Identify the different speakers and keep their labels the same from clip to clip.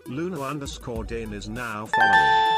Speaker 1: Luna_Dane is now following.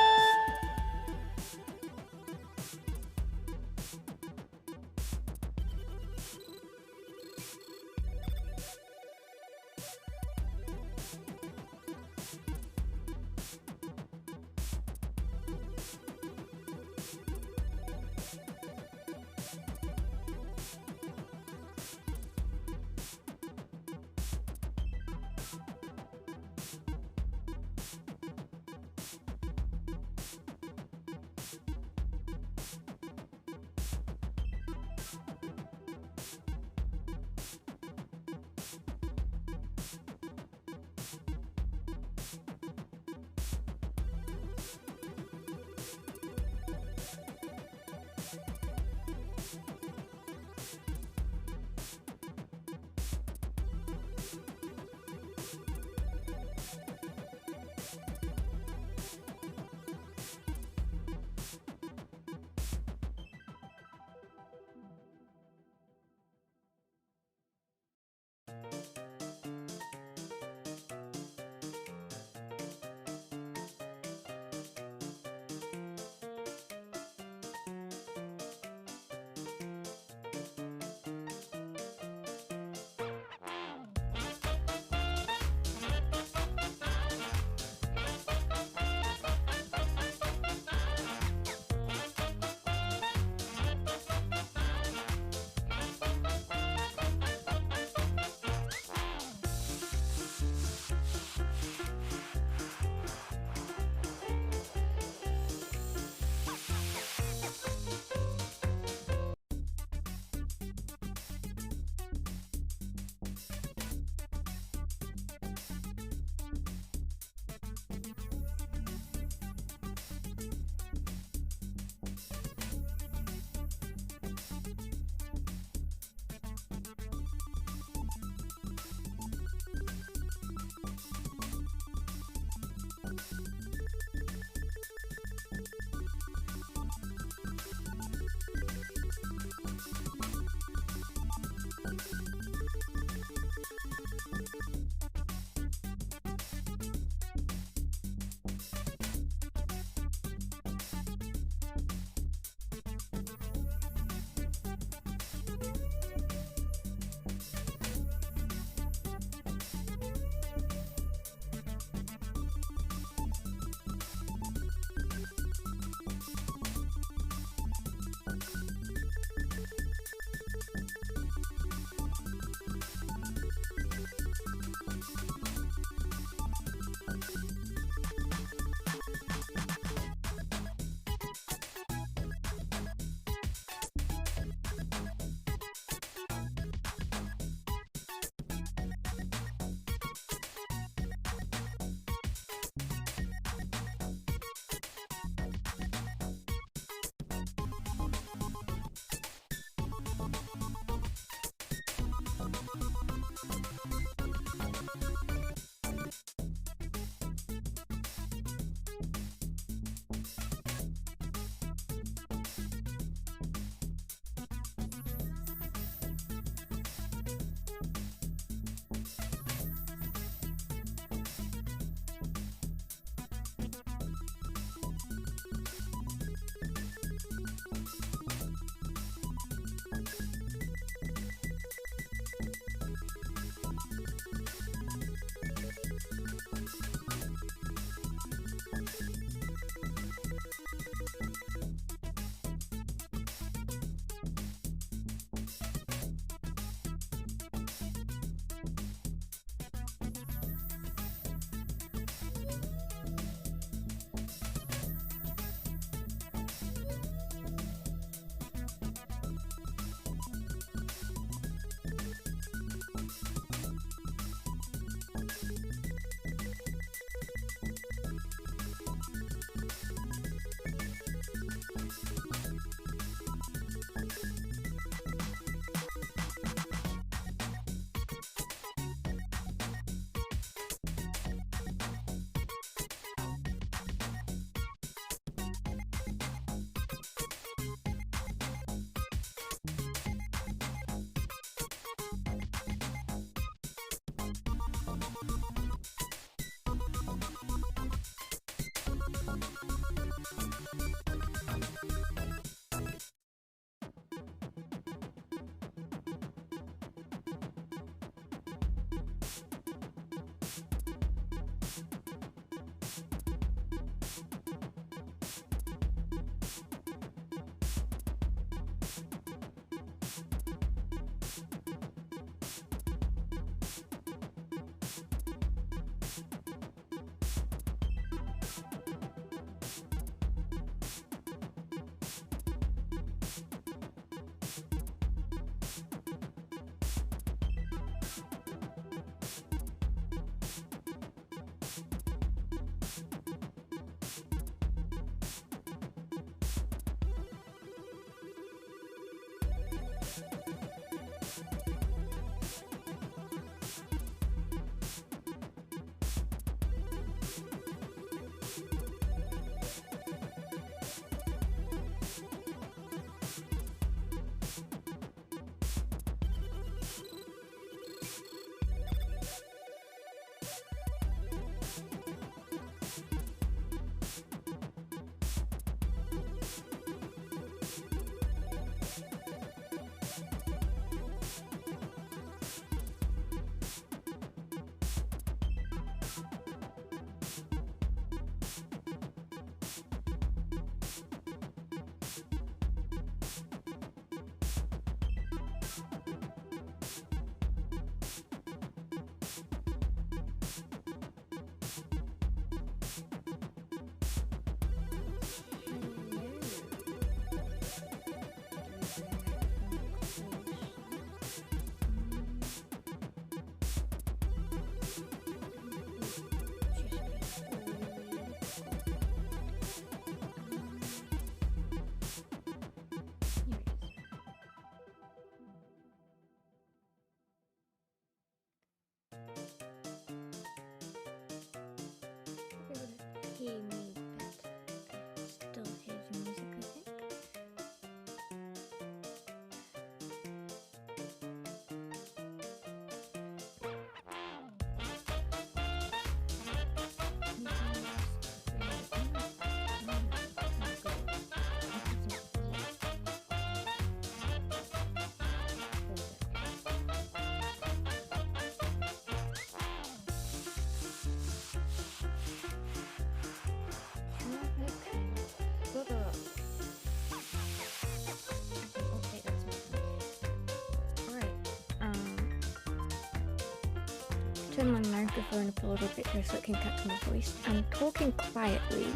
Speaker 2: turn my microphone up a little bit so it can catch my voice. I'm talking quietly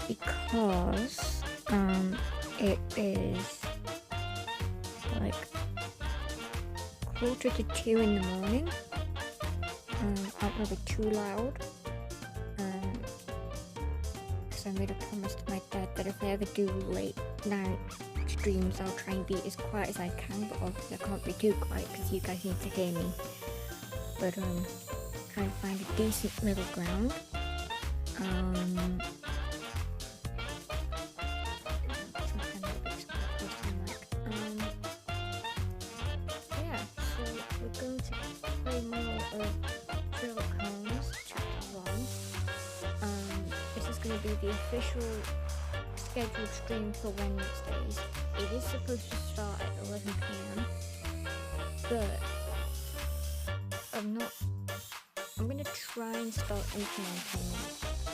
Speaker 2: because it is like 1:45 in the morning. I don't want to be too loud. So I made a promise to my dad that if I ever do late night streams, I'll try and be as quiet as I can, but obviously I can't be too quiet because you guys need to hear me. But trying to find a decent middle ground. Yeah, so we're going to play more of Sherlock Holmes Chapter 1. This is going to be the official scheduled stream for Wednesdays. It is supposed to start at 11 PM, but I'm going to try and start implementing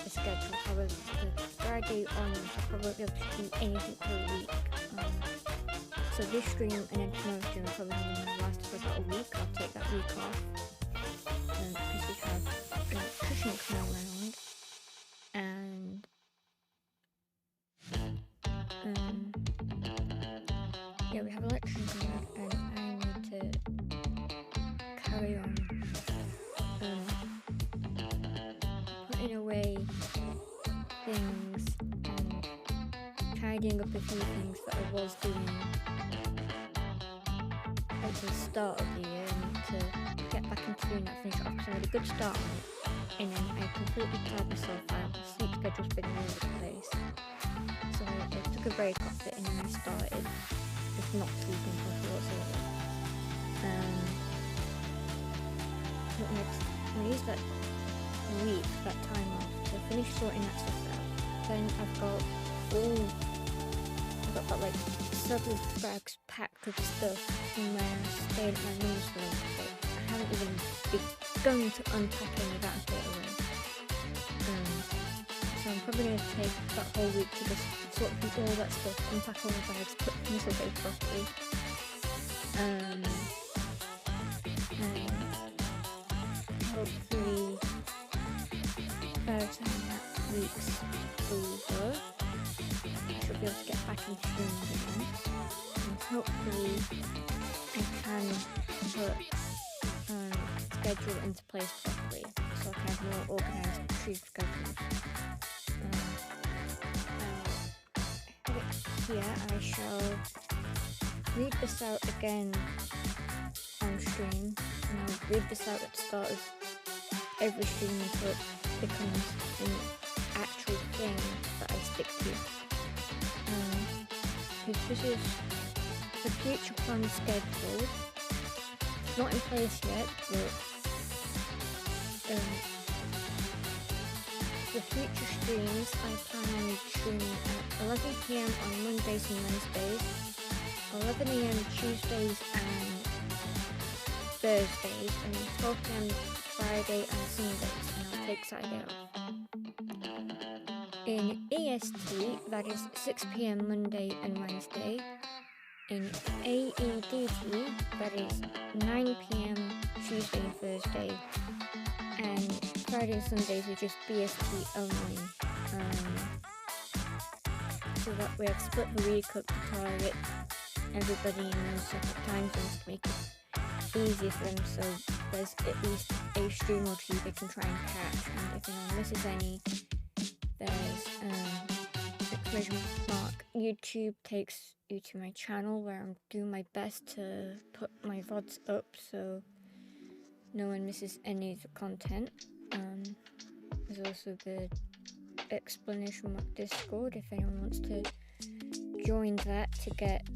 Speaker 2: a schedule. However, the Friday onwards, I'll probably be able to do anything for a week. So this stream and then tomorrow's stream are probably going to last for about a week. I'll take that week off because we have an electrician coming around, and yeah, we have an electrician coming around, and I need to carry on putting away things and tidying up a few things that I was doing at the start of the year. I need to get back into doing that, finish off because I had a good start on it, and then I completely tired myself out. The sleep schedule's been all over the place, so I took a break off it and then I started just not sleeping properly whatsoever. I use that week, that time off, to finish sorting that stuff out. Then I've got about like several bags packed of stuff from where I stayed at my mum's for a bit. I haven't even begun to unpack any of that and put it away. So I'm probably going to take that whole week to just sort through all that stuff, unpack all the bags, put things away properly. And hopefully by the time that week's over, I should be able to get back into streaming again, and hopefully I can put schedule into place properly so I can have more organised stream schedules. Here I shall read this out again on stream, and I'll read this out at the start of every stream until it becomes an actual thing that I stick to. Because this is the future plan schedule. It's not in place yet, but the future streams I plan on streaming at 11 PM on Mondays and Wednesdays, 11 AM Tuesdays and Thursdays, and then 12 PM Friday and Sundays, and I'll take Saturday off. In EST, that is 6 PM Monday and Wednesday. In AEDT, that is 9 PM Tuesday and Thursday. And Friday and Sundays are just BST only. So that way I've split the week up to target everybody in those separate time zones to make it easier for them, so there's at least a stream or two they can try and catch, and if anyone misses any, there's exclamation mark. YouTube takes you to my channel where I'm doing my best to put my VODs up so no one misses any of the content. There's also the explanation mark Discord if anyone wants to join that to get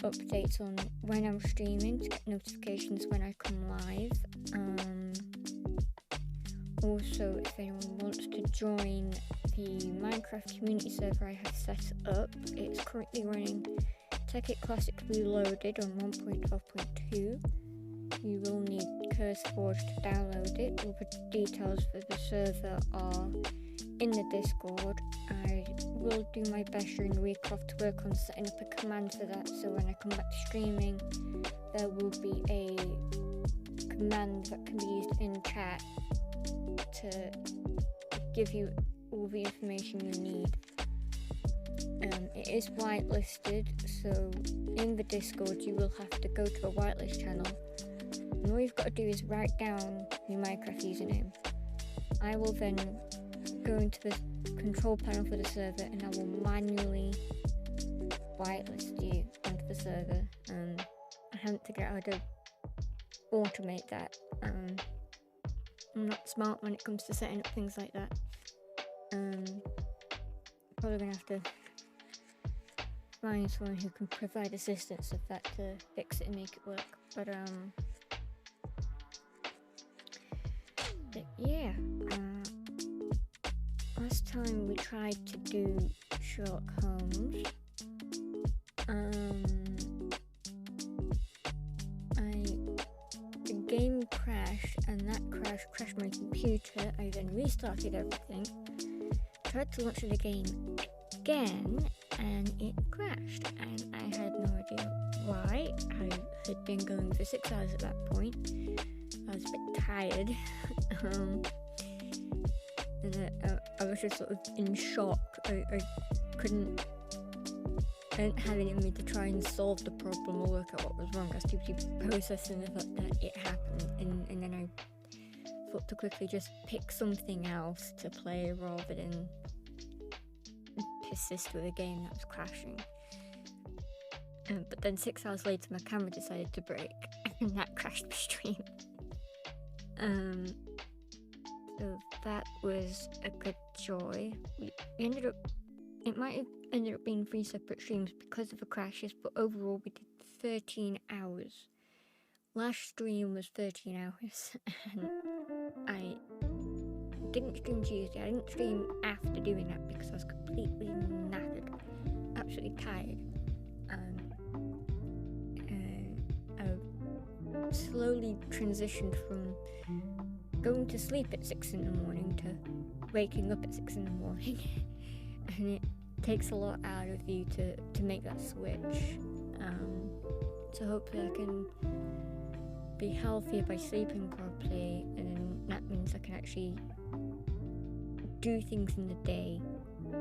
Speaker 2: updates on when I'm streaming, to get notifications when I come live. Also, if anyone wants to join the Minecraft community server I have set up, it's currently running Tekkit Classic Reloaded on 1.12.2. You will need CurseForge to download it. All the details for the server are in the Discord. I will do my best during the week off to work on setting up a command for that, so when I come back to streaming there will be a command that can be used in chat to give you all the information you need. It is whitelisted, so in the Discord you will have to go to a whitelist channel, and all you've got to do is write down your Minecraft username. I will then go into the control panel for the server and I will manually whitelist you onto the server. I haven't figured out how to automate that. I'm not smart when it comes to setting up things like that. Probably gonna have to find someone who can provide assistance with that to fix it and make it work. But yeah, last time we tried to do Sherlock Holmes. The game crashed, and that crashed my computer. I then restarted everything, tried to launch the game again, and it crashed, and I had no idea why. I had been going for 6 hours at that point. I was a bit tired, and I was just sort of in shock. I didn't have it in me to try and solve the problem or work out what was wrong. I was too busy processing the fact that it happened, and then I thought to quickly just pick something else to play rather than persist with a game that was crashing. But then 6 hours later my camera decided to break and that crashed the stream. So that was a good joy. It might have ended up being 3 separate streams because of the crashes, but overall we did 13 hours. Last stream was 13 hours, and I didn't stream Tuesday. I didn't stream after doing that because I was completely knackered, absolutely tired. I slowly transitioned from going to sleep at 6 in the morning to waking up at 6 in the morning, and it takes a lot out of you to make that switch. So hopefully I can be healthier by sleeping properly, and that means I can actually do things in the day,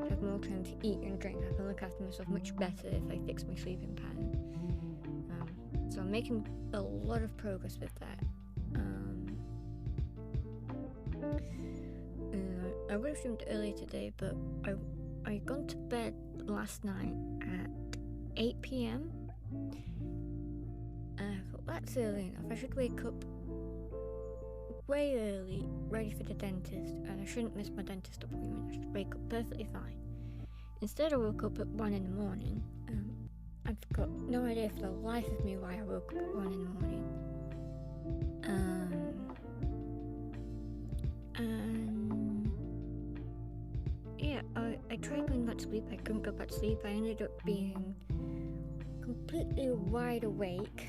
Speaker 2: have more time to eat and drink. I can look after myself much better if I fix my sleeping pattern. So I'm making a lot of progress with that. I would have streamed earlier today, but I gone to bed last night at 8 PM. I thought that's early enough. I should wake up way early, ready for the dentist, and I shouldn't miss my dentist appointment. I should wake up perfectly fine. Instead, I woke up at 1 in the morning. I've got no idea for the life of me why I woke up at 1 in the morning. I tried going back to sleep. I couldn't go back to sleep. I ended up being completely wide awake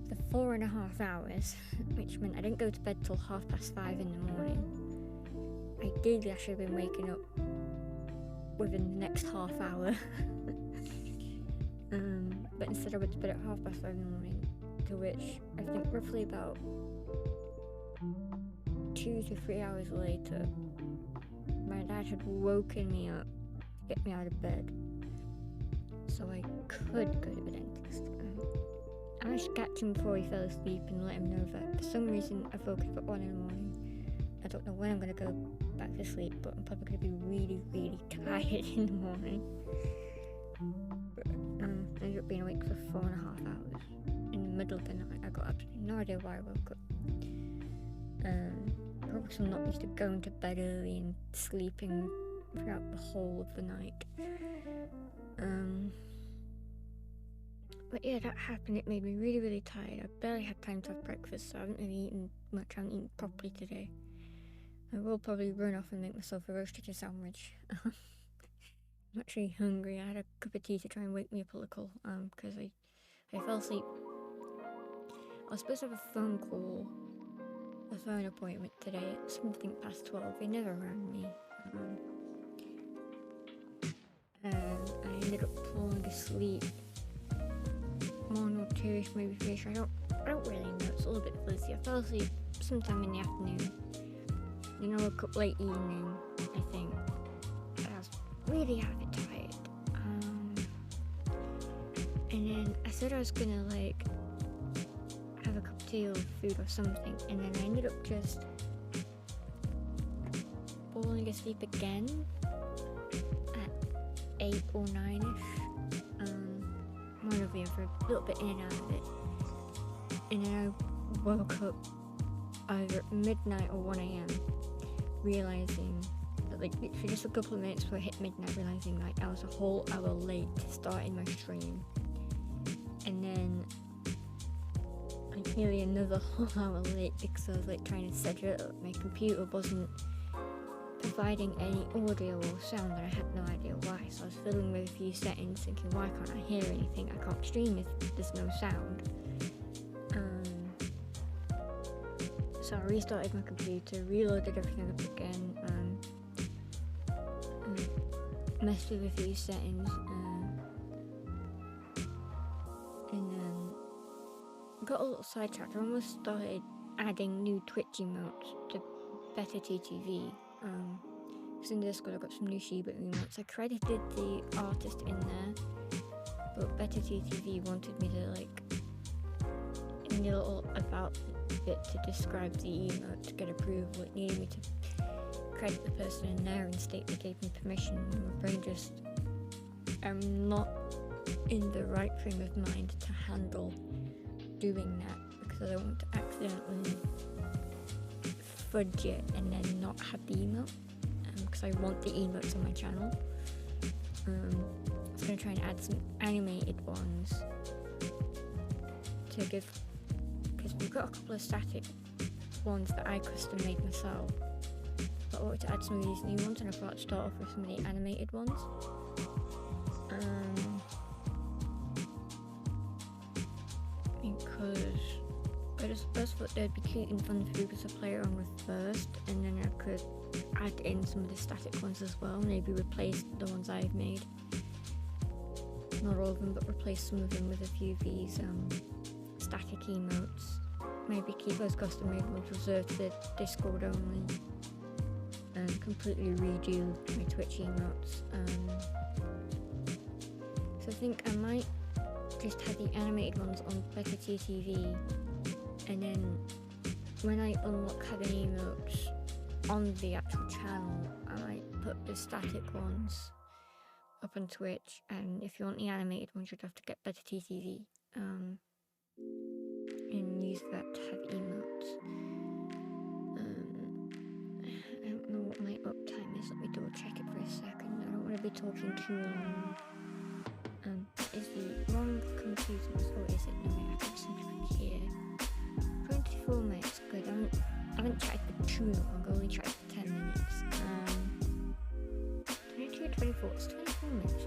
Speaker 2: for 4.5 hours, which meant I didn't go to bed till 5:30 in the morning. Ideally, I should have been waking up within the next half hour. But instead I went to bed at 5:30 in the morning, to which I think roughly about 2 to 3 hours later, my dad had woken me up to get me out of bed so I could go to the dentist. I managed to catch him before he fell asleep and let him know that for some reason I woke up at 1 in the morning. I don't know when I'm going to go back to sleep, but I'm probably going to be really, really tired in the morning. But I ended up being awake for 4.5 hours. In the middle of the night, I got absolutely no idea why I woke up. Probably I'm not used to going to bed early and sleeping throughout the whole of the night. But yeah, that happened. It made me really, really tired. I barely had time to have breakfast, so I haven't really eaten much. I haven't eaten properly today. I will probably run off and make myself a roast chicken sandwich. I'm actually hungry. I had a cup of tea to try and wake me up a little, because I fell asleep. I was supposed to have a phone appointment today at something past 12. They never rang me. And I ended up falling asleep 1 or 2ish, maybe 3ish. I don't really know. It's a little bit fuzzy. I fell asleep sometime in the afternoon. Then I woke up late evening, I think. I was really a bit tired. And then I said I was gonna like have a cup of tea or food or something, and then I ended up just falling asleep again at 8 or 9ish. One of the other, a little bit in and out of it. And then I woke up either at midnight or 1 a.m. realizing that, like, literally just a couple of minutes before I hit midnight, realizing like I was a whole hour late starting my stream. And then like nearly another whole hour late because I was like trying to set it up. My computer wasn't providing any audio or sound, and I had no idea why. So I was fiddling with a few settings, thinking, why can't I hear anything? I can't stream if there's no sound. So I restarted my computer, reloaded everything up again, messed with a few settings, and then got a little sidetracked. I almost started adding new Twitch emotes to Better TTV. Because in Discord I got some new Shiba emotes. I credited the artist in there, but Better TTV wanted me to like in the little about bit to describe the emote to get approval. It needed me to credit the person in there and state they gave me permission. My brain just I'm not in the right frame of mind to handle doing that because I don't want to accidentally fudge it and then not have the emote, because I want the emotes on my channel. I was going to try and add some animated ones to give, because we've got a couple of static ones that I custom made myself, but I wanted to add some of these new ones, and I thought I'd start off with some of the animated ones. Because I just first thought they'd be cute and fun for people to play around with first, and then I could add in some of the static ones as well, maybe replace the ones I've made. Not all of them, but replace some of them with a few of these static emotes. Maybe keep those custom made ones reserved for Discord only, and completely redo my Twitch emotes. So I think I might just have the animated ones on Better TTV, and then when I unlock having emotes on the actual channel, I might put the static ones up on Twitch, and if you want the animated ones, you'd have to get Better TTV and use that to have emotes. I don't know what my uptime is. Let me double check it for a second. I don't want to be talking too long. Is the wrong computer, or is it? No, I can simply here. 24 minutes, good. I haven't tried for too long, I only tried for 10 minutes. 22, 24, it's 24 minutes.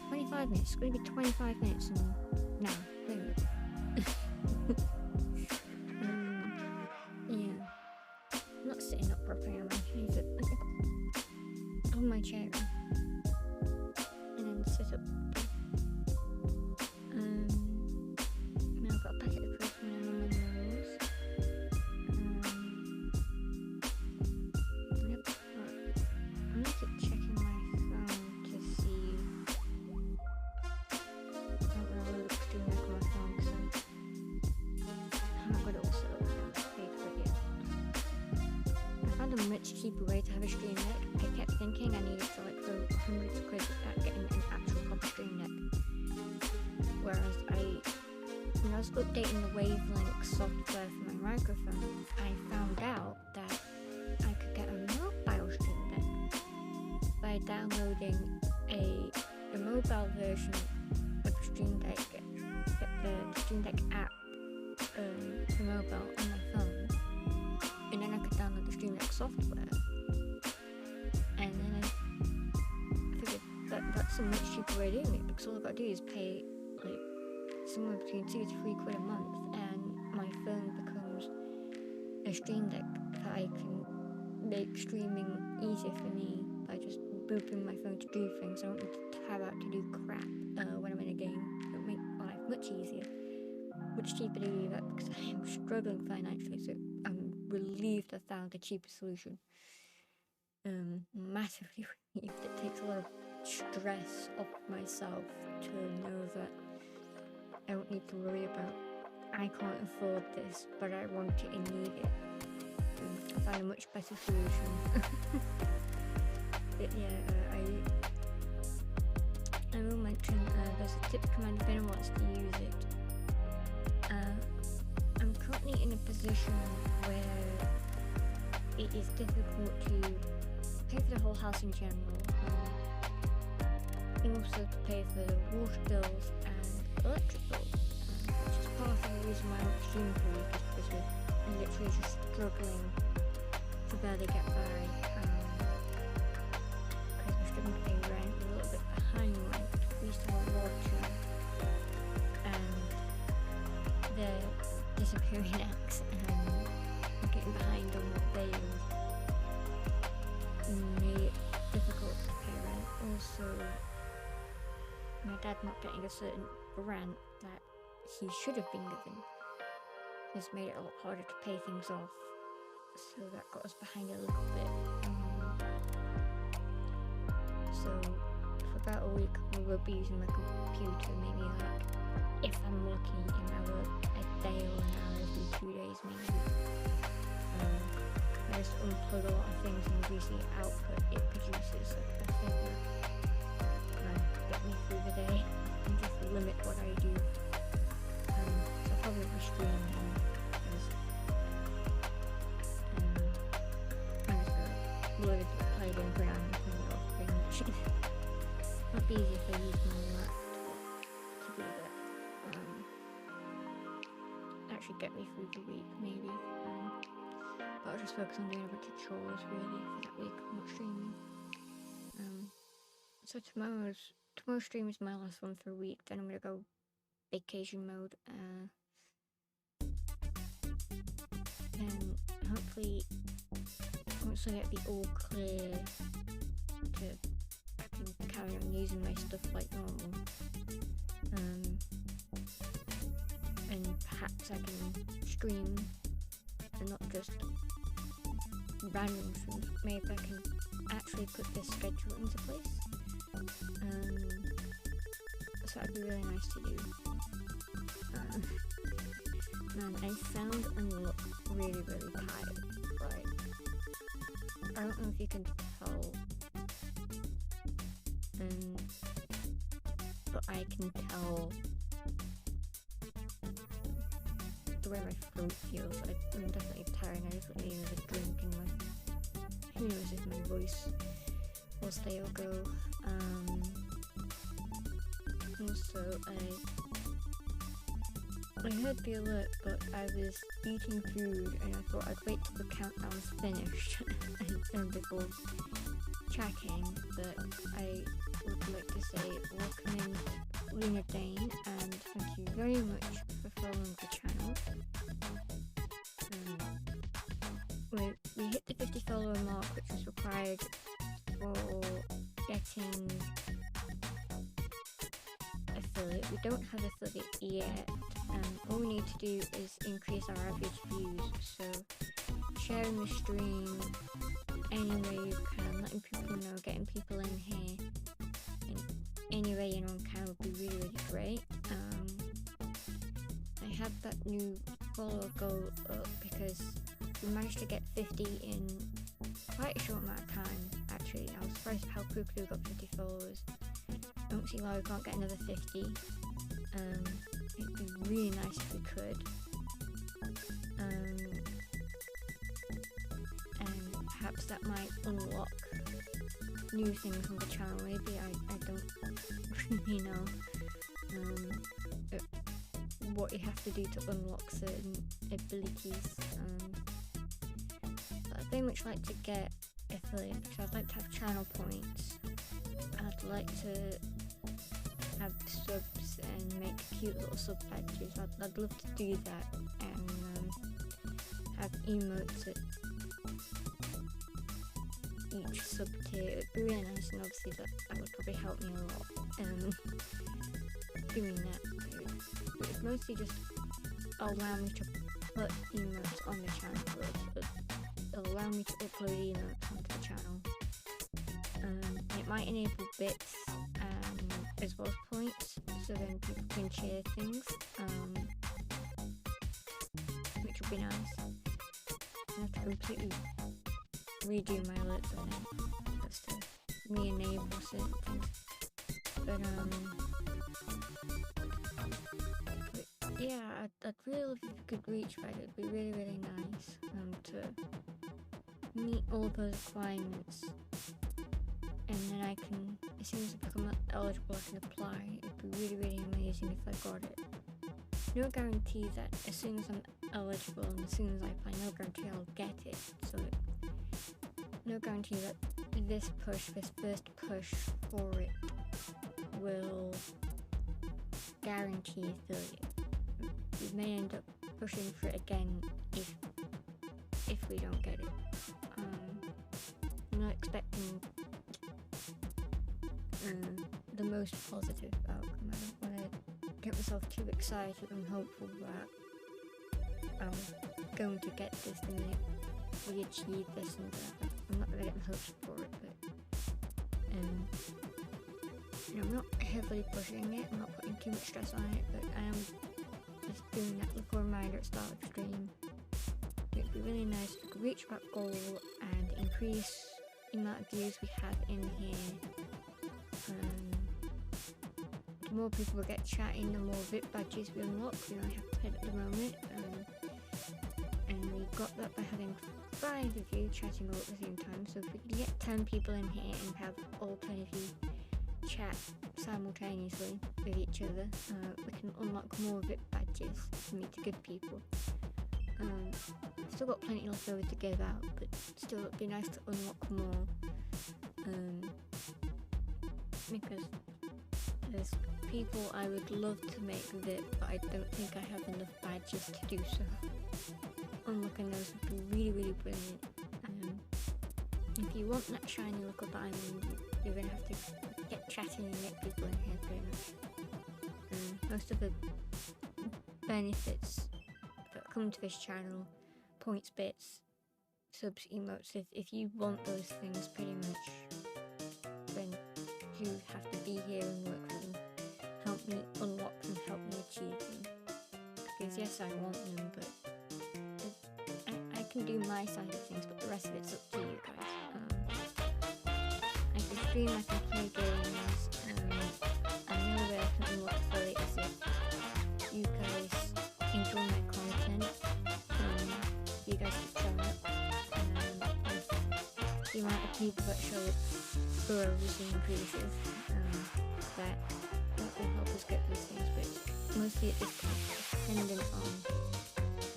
Speaker 2: 25 minutes, it's going to be 25 minutes now. There we go. Yeah. I'm not sitting up properly, am I? Is it? On my chair. And then sit up. Now I've got a packet of perfume on my nose. Yep. I'm gonna keep checking my phone to see. I don't know whether it's doing that on my phone, so I haven't got it all set up now. Paid for it yet. I found a much cheaper way to have a stream deck. I kept thinking I needed to like throw hundreds of quid at getting an actual proper stream deck. Whereas when I was updating the Wavelink software for my microphone, I found out that I could get a mobile stream deck by downloading a mobile version of Stream Deck, the Stream Deck app for mobile on my phone, and then I could download the Stream Deck software. And then I figured that's a much cheaper way of doing it, because all I've got to do is pay like somewhere between 2 to 3 quid a month, and my phone becomes a stream deck that I can make streaming easier for me by just booping my phone to do things. I don't need to have out to do crap when I'm in a game. It'll make my life much easier. much cheaper to do that because I am struggling financially, so I'm relieved I found a cheaper solution. Massively relieved. It takes a lot of stress off myself to know that I don't need to worry about I can't afford this, but I want it and need it. I find a much better solution. But yeah, I will mention there's a tip command if anyone wants to use it. I'm currently in a position where it is difficult to pay for the whole house in general, and also to pay for the water bills and electric bills, which is part of the reason why I'm extremely poor, because we're literally just struggling to barely get by. Because we're struggling to pay rent, we're a little bit behind rent. We used to have water, and they're disappearing acts, and we're getting behind on what they made it difficult to pay rent. Also, my dad not getting a certain grant that he should have been given has made it a lot harder to pay things off, so that got us behind a little bit. So for about a week we will be using my computer, maybe like, if I'm lucky, an hour a day or an hour every 2 days maybe. I just unplug a lot of things and reduce the output it produces. I think that get me through the day and just limit what I do. So I'll probably be streaming because I'm just gonna load the play game ground and turn it off pretty much. Might be easier if I use my laptop to do that. Actually get me through the week maybe. But I'll just focus on doing a bunch of chores really for that week. I'm not streaming. So tomorrow's stream is my last one for a week. Then I'm gonna go vacation mode. And hopefully once I get the all clear to I can carry on using my stuff like normal. And perhaps I can stream and not just random things. Maybe I can actually put this schedule into place. So that'd be really nice to do. Man, I sound and look really, really tired. Like, I don't know if you can tell, but I can tell the way my throat feels. I'm definitely tired, and I just need another drink, and who knows if my voice will stay or go. Also, I heard the alert, but I was eating food, and I thought I'd wait till the countdown's finished and before checking. But I would like to say welcome in Luna Dane, and thank you very much for following the channel. We hit the 50 follower mark, which was required for getting affiliate. We don't have affiliate yet. All we need to do is increase our average views. So sharing the stream any way you can, letting people know, getting people in here in any way anyone can would be really, really great. I had that new follower goal up because we managed to get 50 in quite a short amount of time. Actually, I was surprised how quickly we got 50 followers. I don't see why we can't get another 50. It'd be really nice if we could. And perhaps that might unlock new things on the channel. Maybe I don't really know what you have to do to unlock certain abilities. But I'd very much like to get affiliate because I'd like to have channel points. I'd like to have subs and make cute little sub badges. I'd love to do that, and have emotes at each sub tier. It'd be really nice, and obviously that would probably help me a lot. Doing that, it's mostly just allow me to put emotes on the channel. It'll allow me to upload emotes onto the channel. It might enable bits as well as points, so then people can share things, which would be nice. I have to completely redo my alerts, I think, just to re-enable certain things. But yeah, I'd really love if you could reach that. It'd be really, really nice to meet all those requirements. And then I can, as soon as I become eligible, I can apply. It'd be really, really amazing if I got it. No guarantee that as soon as I'm eligible and as soon as I apply, no guarantee I'll get it. So, no guarantee that this first push for it will guarantee affiliate. We may end up pushing for it again if we don't get it. I'm not expecting the most positive outcome. I don't want to get myself too excited and hopeful that I'm going to get this the minute we achieve this and that. I'm not going to get my hopes for it, but I'm not heavily pushing it, I'm not putting too much stress on it, but I am just doing that little reminder at the start of the stream. It'd be really nice if we could reach that goal and increase the amount of views we have in here. The more people we get chatting, the more VIP badges we unlock. We only have 10 at the moment, and we got that by having 5 of you chatting all at the same time. So if we could get 10 people in here and have all 10 of you chat simultaneously with each other, we can unlock more VIP badges for me to give people. Still got plenty left over to give out, but still it'd be nice to unlock more, because there's people I would love to make VIP, but I don't think I have enough badges to do so. Unlocking those would be really, really brilliant. If you want that shiny look of diamond, you're going to have to get chatting and get people in here pretty much. Most of the benefits that come to this channel, points, bits, subs, emotes, if you want those things pretty much, then you have to be here and work for them. Help me unlock them, help me achieve them. Because yes, I want them, but I can do my side of things, but the rest of it's up to you guys. I can stream, I can play games, I know that I can unlock affiliates if you guys enjoy my content, you guys keep showing up, the amount of people that show up grows and increases, that will help us get these things, but mostly at this point it's dependent on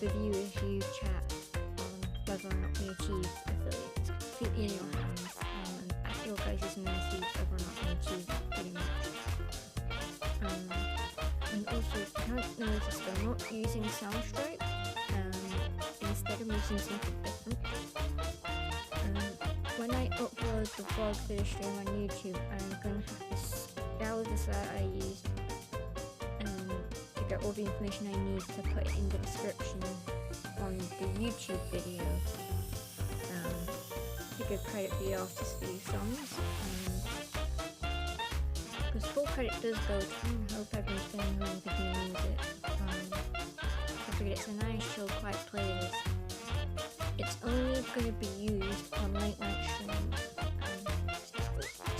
Speaker 2: the viewers who chat on whether or not we achieve affiliate. It's completely in your hands, and at your guys' mercy whether or not we achieve that, pretty much. And also, if you haven't noticed, I'm not using Soundstripe, instead I'm using something different. When I upload the vlog for the stream on YouTube, I'm going to have to scour the site I used to get all the information I need to put it in the description on the YouTube video. To give credit for the artists for these songs. Because full credit does go to them. I hope everyone's feeling home if you can use it. I figured it's a nice, chill, quiet playlist. It's only going to be used on late night streams.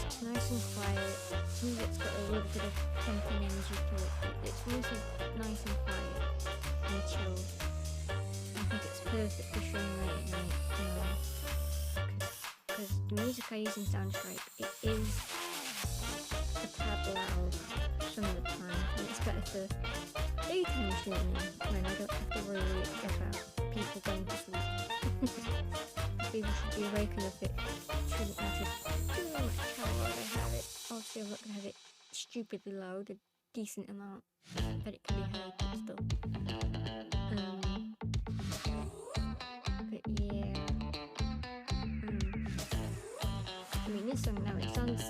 Speaker 2: It's nice and quiet. Some of it's got a little bit of pumping energy to it, but it's mostly nice and quiet and chill. I think it's perfect for streaming late at night. Because the music I use in Soundstripe, it is a tad loud some of the time, and it's better for daytime streaming when I don't have to worry about people going to sleep. People should be awake enough, it shouldn't matter too much how loud I have it. Obviously I'm not going to have it stupidly loud, a decent amount that it can be heard, but still. But yeah. I mean, this song now, it sounds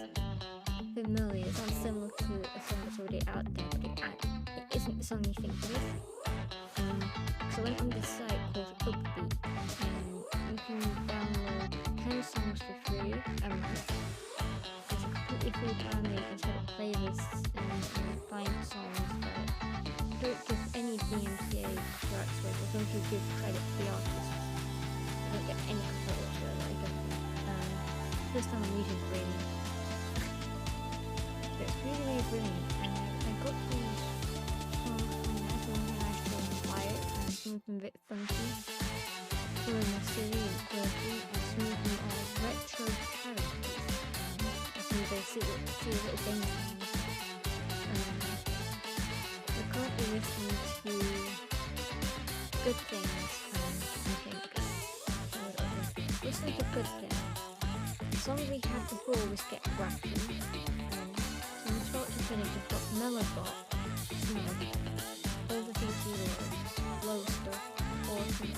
Speaker 2: familiar, it sounds similar to a song that's already out there, but it isn't the song you think it is. the MCA works with. As long as you give credit to the artist, I don't get any credit whatsoever. I don't think. First time I'm using Brilliant. But it's really, really brilliant. And I got these songs from there, so when I still buy it, and some of them a bit funky. Some of them are silly and quirky, and some of them are retro characters. And some of them see little things. We're currently listening to Good Things, I think. Listen to Good Things. The songs we had before always get wacky. From start to finish, we've got Mellowbot, Smug, all the things we love, Low Stuff, Awesome,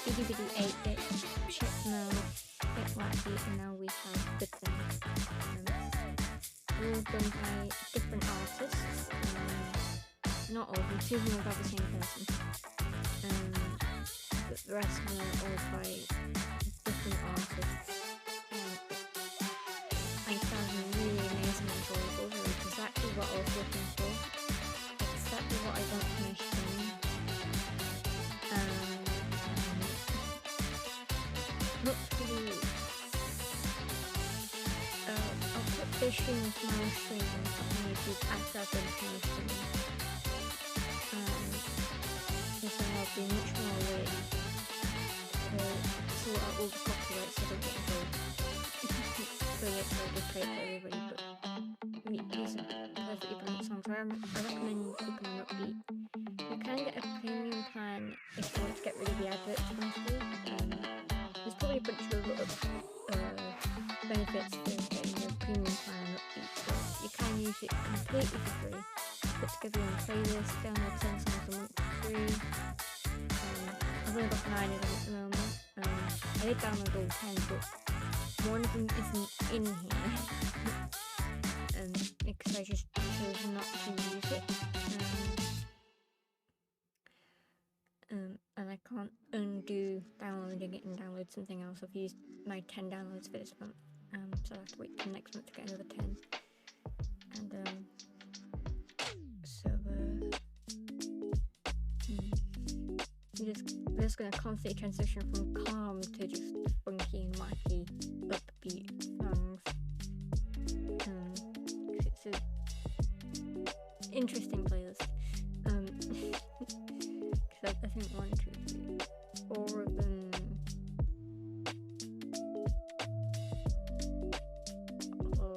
Speaker 2: Bitty Bitty 8-Bit, Chipmunk, Get Wacky, and now we have Good Things. All done by different artists. Not all of them, 2 of them are by the same person. But the rest of them are all by different artists. I found them really amazing and enjoyable. They were exactly what I was looking for. Exactly what I want from a stream. Hopefully, I'll put fishing with my stream on YouTube after I've done my stream. Because then I'll be much more aware to sort out all the copyrights so I don't get involved. So yeah, so I just play it for everybody, but these are perfectly brilliant songs. I recommend looking them Upbeat. You can get a premium plan if you want to get rid of the adverts, honestly. There's probably a bunch of benefits to getting a premium plan on Upbeat, but you can use it completely for free. Put together your own playlist, download 10 songs a month for free. I've only got 9 of them at the moment. I did download all 10, but one of them isn't in here. Because I just chose not to use it. And I can't undo downloading it and download something else. I've used my 10 downloads for this month. So I have to wait till next month to get another 10. And we're just gonna constantly transition from calm to just funky and wacky, upbeat songs. It's an interesting playlist. Cause I think 1, 2, 3, 4 of them. Oh,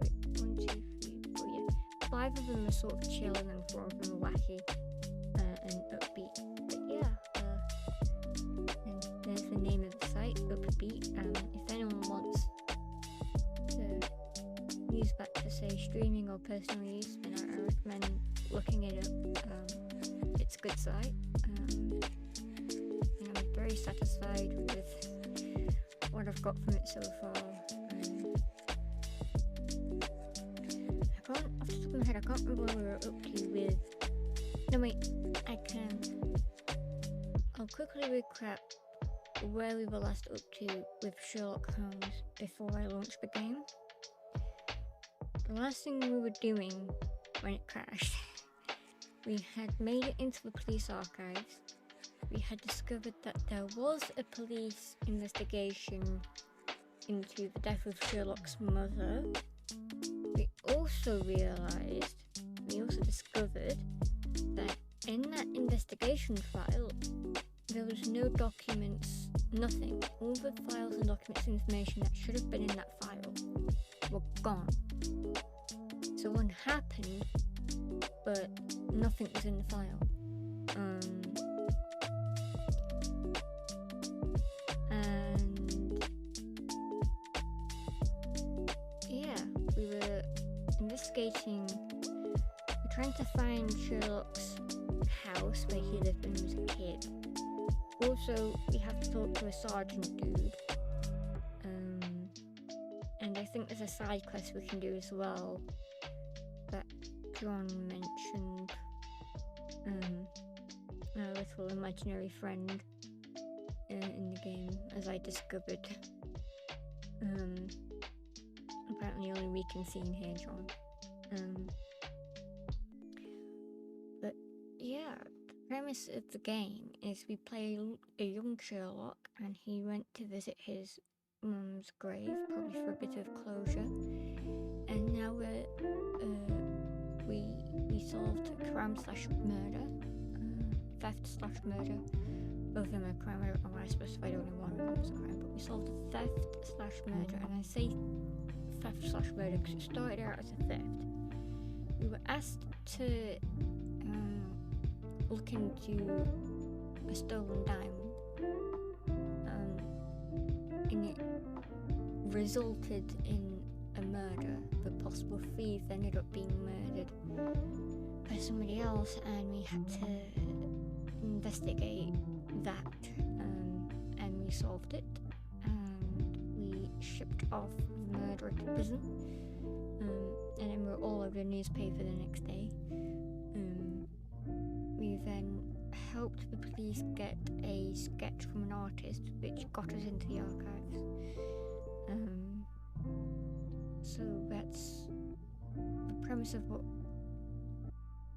Speaker 2: wait, 1, 2, 3, 4. Yeah, 5 of them are sort of chill, and then 4 of them are wacky and upbeat. But yeah, and there's the name of the site, Upbeat. If anyone wants to use that to say streaming or personal use, then I recommend looking it up. It's a good site. And I'm very satisfied with what I've got from it so far. I can't, off the top of my head, I can't remember where we were up to with. No wait, I can. I'll quickly recap where we were last up to with Sherlock Holmes before I launched the game. The last thing we were doing when it crashed, we had made it into the police archives. We had discovered that there was a police investigation into the death of Sherlock's mother. We also discovered that in that investigation file, there was no documents, nothing. All the files and documents and information that should have been in that file were gone. So one happened, but nothing was in the file. And yeah, we were investigating. We're trying to find Sherlock's house where he lived when he was a kid. Also, we have to talk to a sergeant dude. And I think there's a side quest we can do as well that John mentioned. A little imaginary friend in the game, as I discovered. Apparently only we can see in here, John. But yeah, premise of the game is we play a young Sherlock, and he went to visit his mum's grave, probably for a bit of closure. And now we solved crime/murder, theft/murder. Both of them are crime. I don't know why I specified only one of them was a crime, but we solved theft/murder, and I say theft/murder because it started out as a theft. We were asked to look into a stolen diamond, and it resulted in a murder. The possible thief ended up being murdered by somebody else, and we had to investigate that, and we solved it, and we shipped off the murderer to prison, and then we're all over the newspaper the next day. We then helped the police get a sketch from an artist, which got us into the archives. So that's the premise of what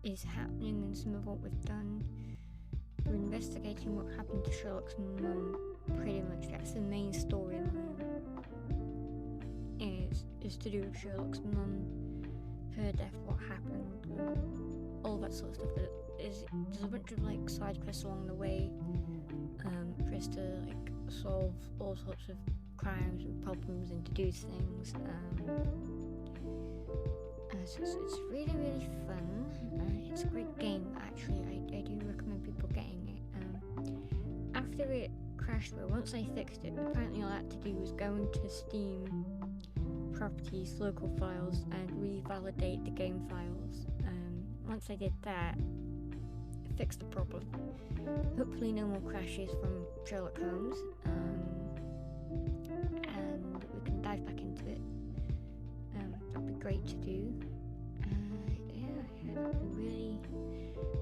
Speaker 2: is happening and some of what we've done. We're investigating what happened to Sherlock's mum, pretty much. That's the main storyline, is to do with Sherlock's mum, her death, what happened, all that sort of stuff. There's a bunch of like side quests along the way, for us to like solve all sorts of crimes and problems and deduce things. So it's really, really fun. It's a great game, actually. I do recommend people getting it. After it crashed, well, once I fixed it, apparently all I had to do was go into Steam properties, local files, and revalidate the game files. Once I did that, I fixed the problem. Hopefully no more crashes from Sherlock Holmes, and we can dive back into it. That'd be great to do. It'd be really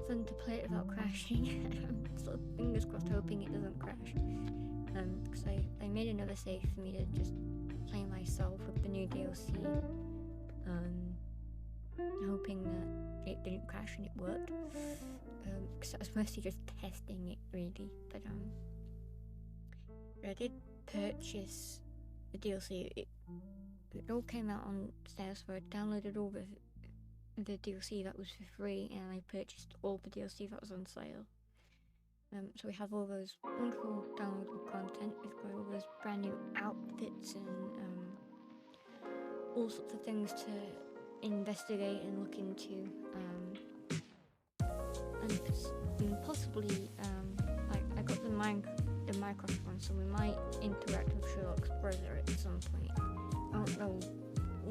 Speaker 2: fun to play it without crashing. I'm sort of fingers crossed hoping it doesn't crash. Because I made another save for me to just play myself with the new DLC. Hoping that it didn't crash and it worked. Because I was mostly just testing it, really. But I did purchase the DLC. It all came out on sale, so I downloaded all the DLC that was for free, and I purchased all the DLC that was on sale. So we have all those wonderful downloadable content. We've got all those brand new outfits and all sorts of things to investigate and look into. And possibly, I got the Minecraft one, so we might interact with Sherlock's brother at some point. I don't know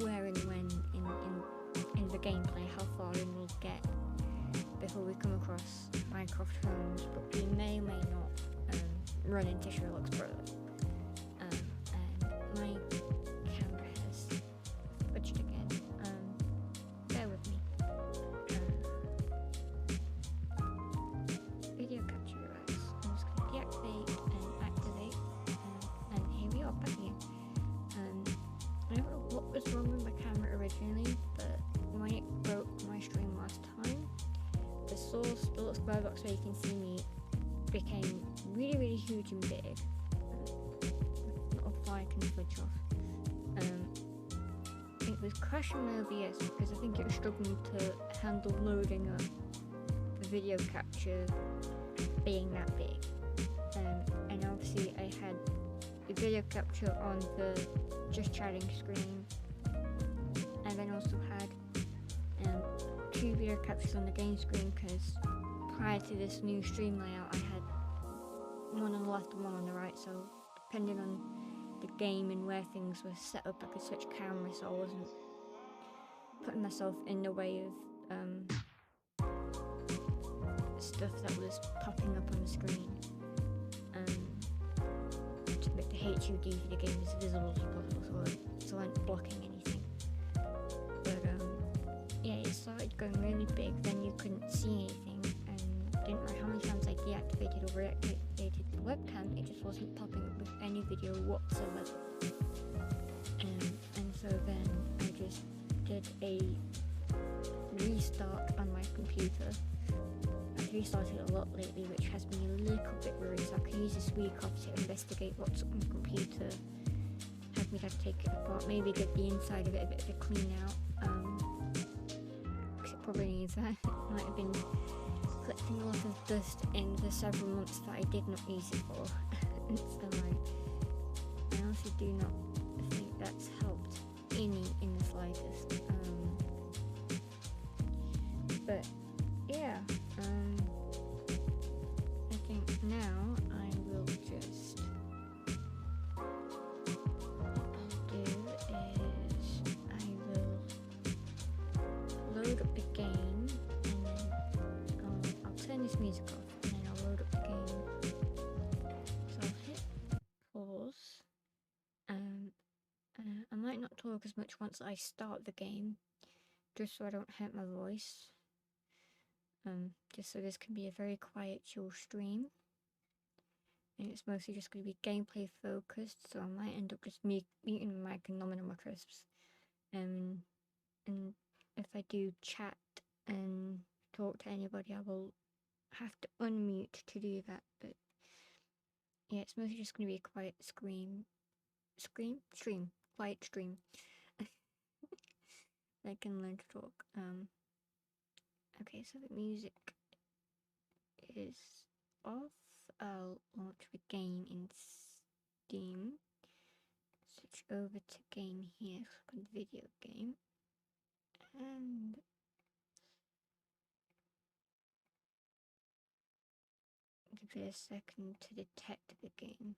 Speaker 2: where and when in the gameplay, how far in we'll get before we come across Minecraft Holmes, but we may or may not run into Sherlock's brother. And my camera has switched again. Bear with me. Video capture device. I'm just going to deactivate and activate, and here we are back again. I don't know what was wrong with my camera originally, but when it broke my stream last time, the source, the little square box where you can see me, became really, really huge and big. Not a fly can switch off. It was crashing my OBS because I think it was struggling to handle loading up the video capture being that big. And obviously I had the video capture on the just chatting screen, and then also had 2 video captures on the game screen, because prior to this new stream layout I had one on the left and one on the right, so depending on the game and where things were set up I could switch cameras, so I wasn't putting myself in the way of stuff that was popping up on the screen, to make the HUD for the game as visible as possible, so I wasn't blocking anything. But yeah, it started going really big, then you couldn't see anything, and didn't matter how many times I deactivated or reactivated the webcam, it just wasn't popping up with any video whatsoever. And so then I just did a restart on my computer. I restarted a lot lately, which has me a little bit worried, so I can use this week off to investigate what's on the computer. Have me to take it apart, maybe get the inside of it a bit of a clean out, because it probably needs that. It might have been collecting a lot of dust in the several months that I did not use it for. So I honestly do not think that's helped any in the slightest. But yeah, I think now I will just load up the game, and then I'll turn this music off, and then I'll load up the game. So I'll hit pause. I might not talk as much once I start the game, just so I don't hurt my voice. Just so this can be a very quiet, chill stream. And it's mostly just going to be gameplay focused, so I might end up just muting my mic and nomming on my crisps. And if I do chat and talk to anybody, I will have to unmute to do that. But yeah, it's mostly just going to be a quiet stream. Quiet stream. I can learn to talk. Okay, so the music is off. I'll launch the game in Steam. Switch over to game here, click on video game. And give it a second to detect the game.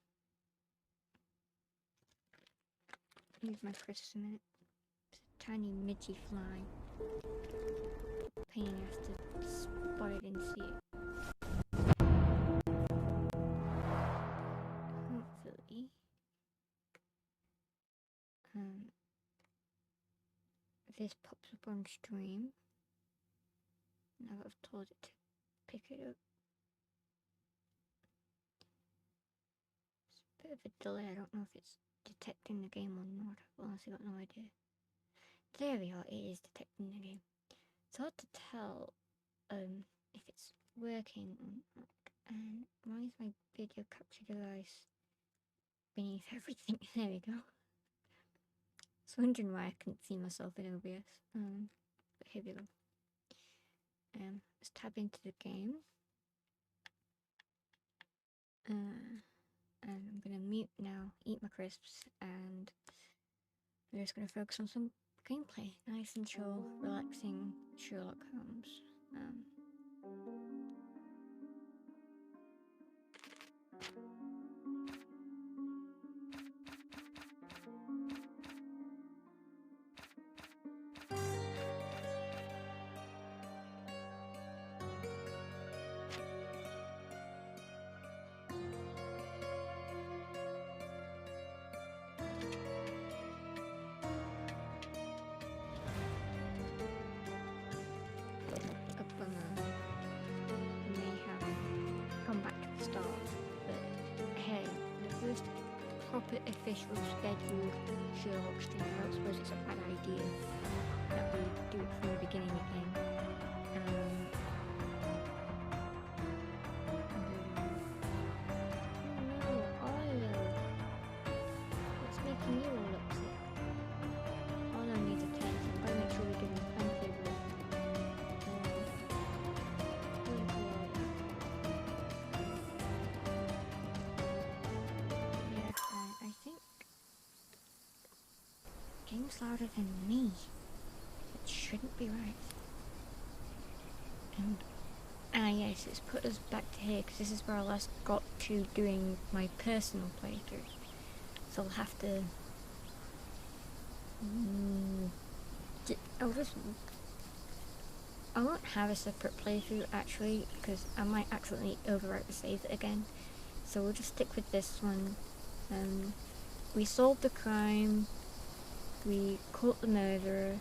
Speaker 2: Leave my crisps a minute. It's a tiny midgy fly. Pain has to spot it and see it. Hopefully, this pops up on stream. Now that I've told it to pick it up. It's a bit of a delay. I don't know if it's detecting the game or not. I've honestly got no idea. There we are. It is detecting the game. It's hard to tell if it's working or not. And why is my video capture device beneath everything? There we go. I was wondering why I couldn't see myself in OBS. But here we go. Let's tab into the game. And I'm gonna mute now, eat my crisps, and we're just gonna focus on some gameplay. Nice and chill, relaxing Sherlock Holmes. Proper official scheduled Sherlock stream. I don't suppose it's a bad idea that we do it from the beginning again. Oh no, Arlo! What's making you all upset? Arlo needs attention. I've got to make sure we give him plenty of love. I think game's louder than me. It shouldn't be right. And yes, it's put us back to here because this is where I last got to doing my personal playthrough. So I'll have to. I won't have a separate playthrough actually because I might accidentally overwrite the save again. So we'll just stick with this one. We solved the crime. We caught the murderer.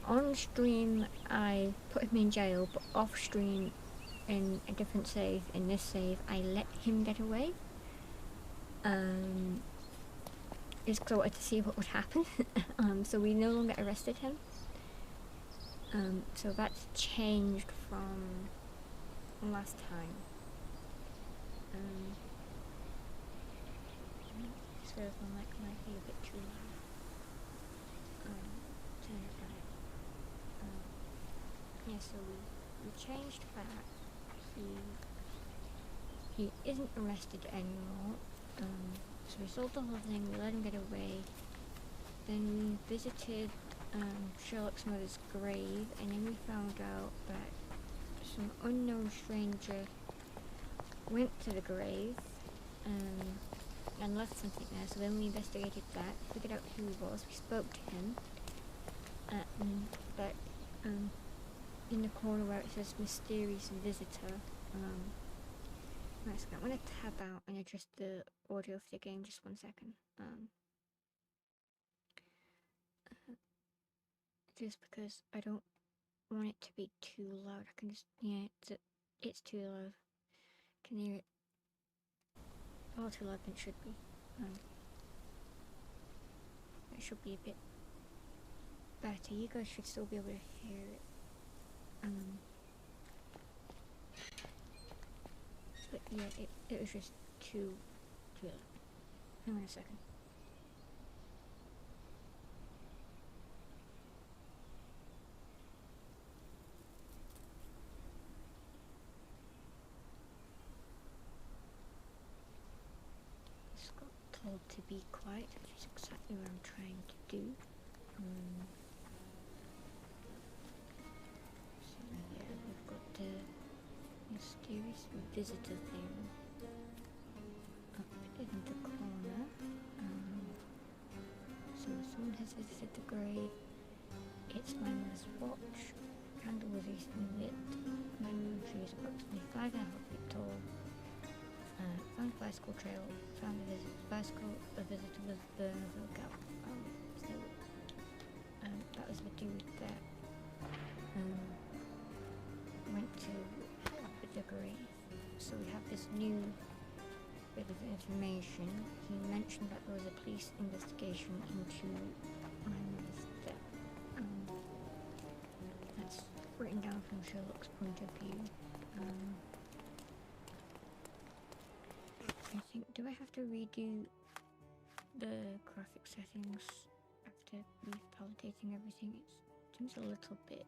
Speaker 2: On stream I put him in jail, but off stream in a different save, in this save, I let him get away. Just because I wanted to see what would happen. So we no longer arrested him. So that's changed from last time. So the mic might be a bit too loud. Turn it down. Yeah, so we changed that. He isn't arrested anymore. So we sold the whole thing, we let him get away. Then we visited Sherlock's mother's grave, and then we found out that some unknown stranger went to the grave and left something there. So then we investigated that, figured out who he was, we spoke to him. But in the corner where it says mysterious visitor, nice. I'm gonna tab out and adjust the audio for the game just 1 second. Just because I don't want it to be too loud. I can just, yeah, it's too loud. Can hear it far too loud than it should be. It should be a bit better. You guys should still be able to hear it. But yeah, it was just too loud. Hang on a second. Told to be quiet, which is exactly what I'm trying to do. So yeah, we've got the mysterious visitor thing up in the corner. So someone has visited the grave. It's my mother's watch. Candle was recently lit. She was approximately 5.5 feet tall. Found a bicycle trail, found a visitor's bicycle, a visitor was burned with a lookout. So that was the dude that went to the grave. So we have this new bit of information. He mentioned that there was a police investigation into my mother's death. That's written down from Sherlock's point of view. I think, do I have to redo the graphic settings after repaletating everything? It seems a little bit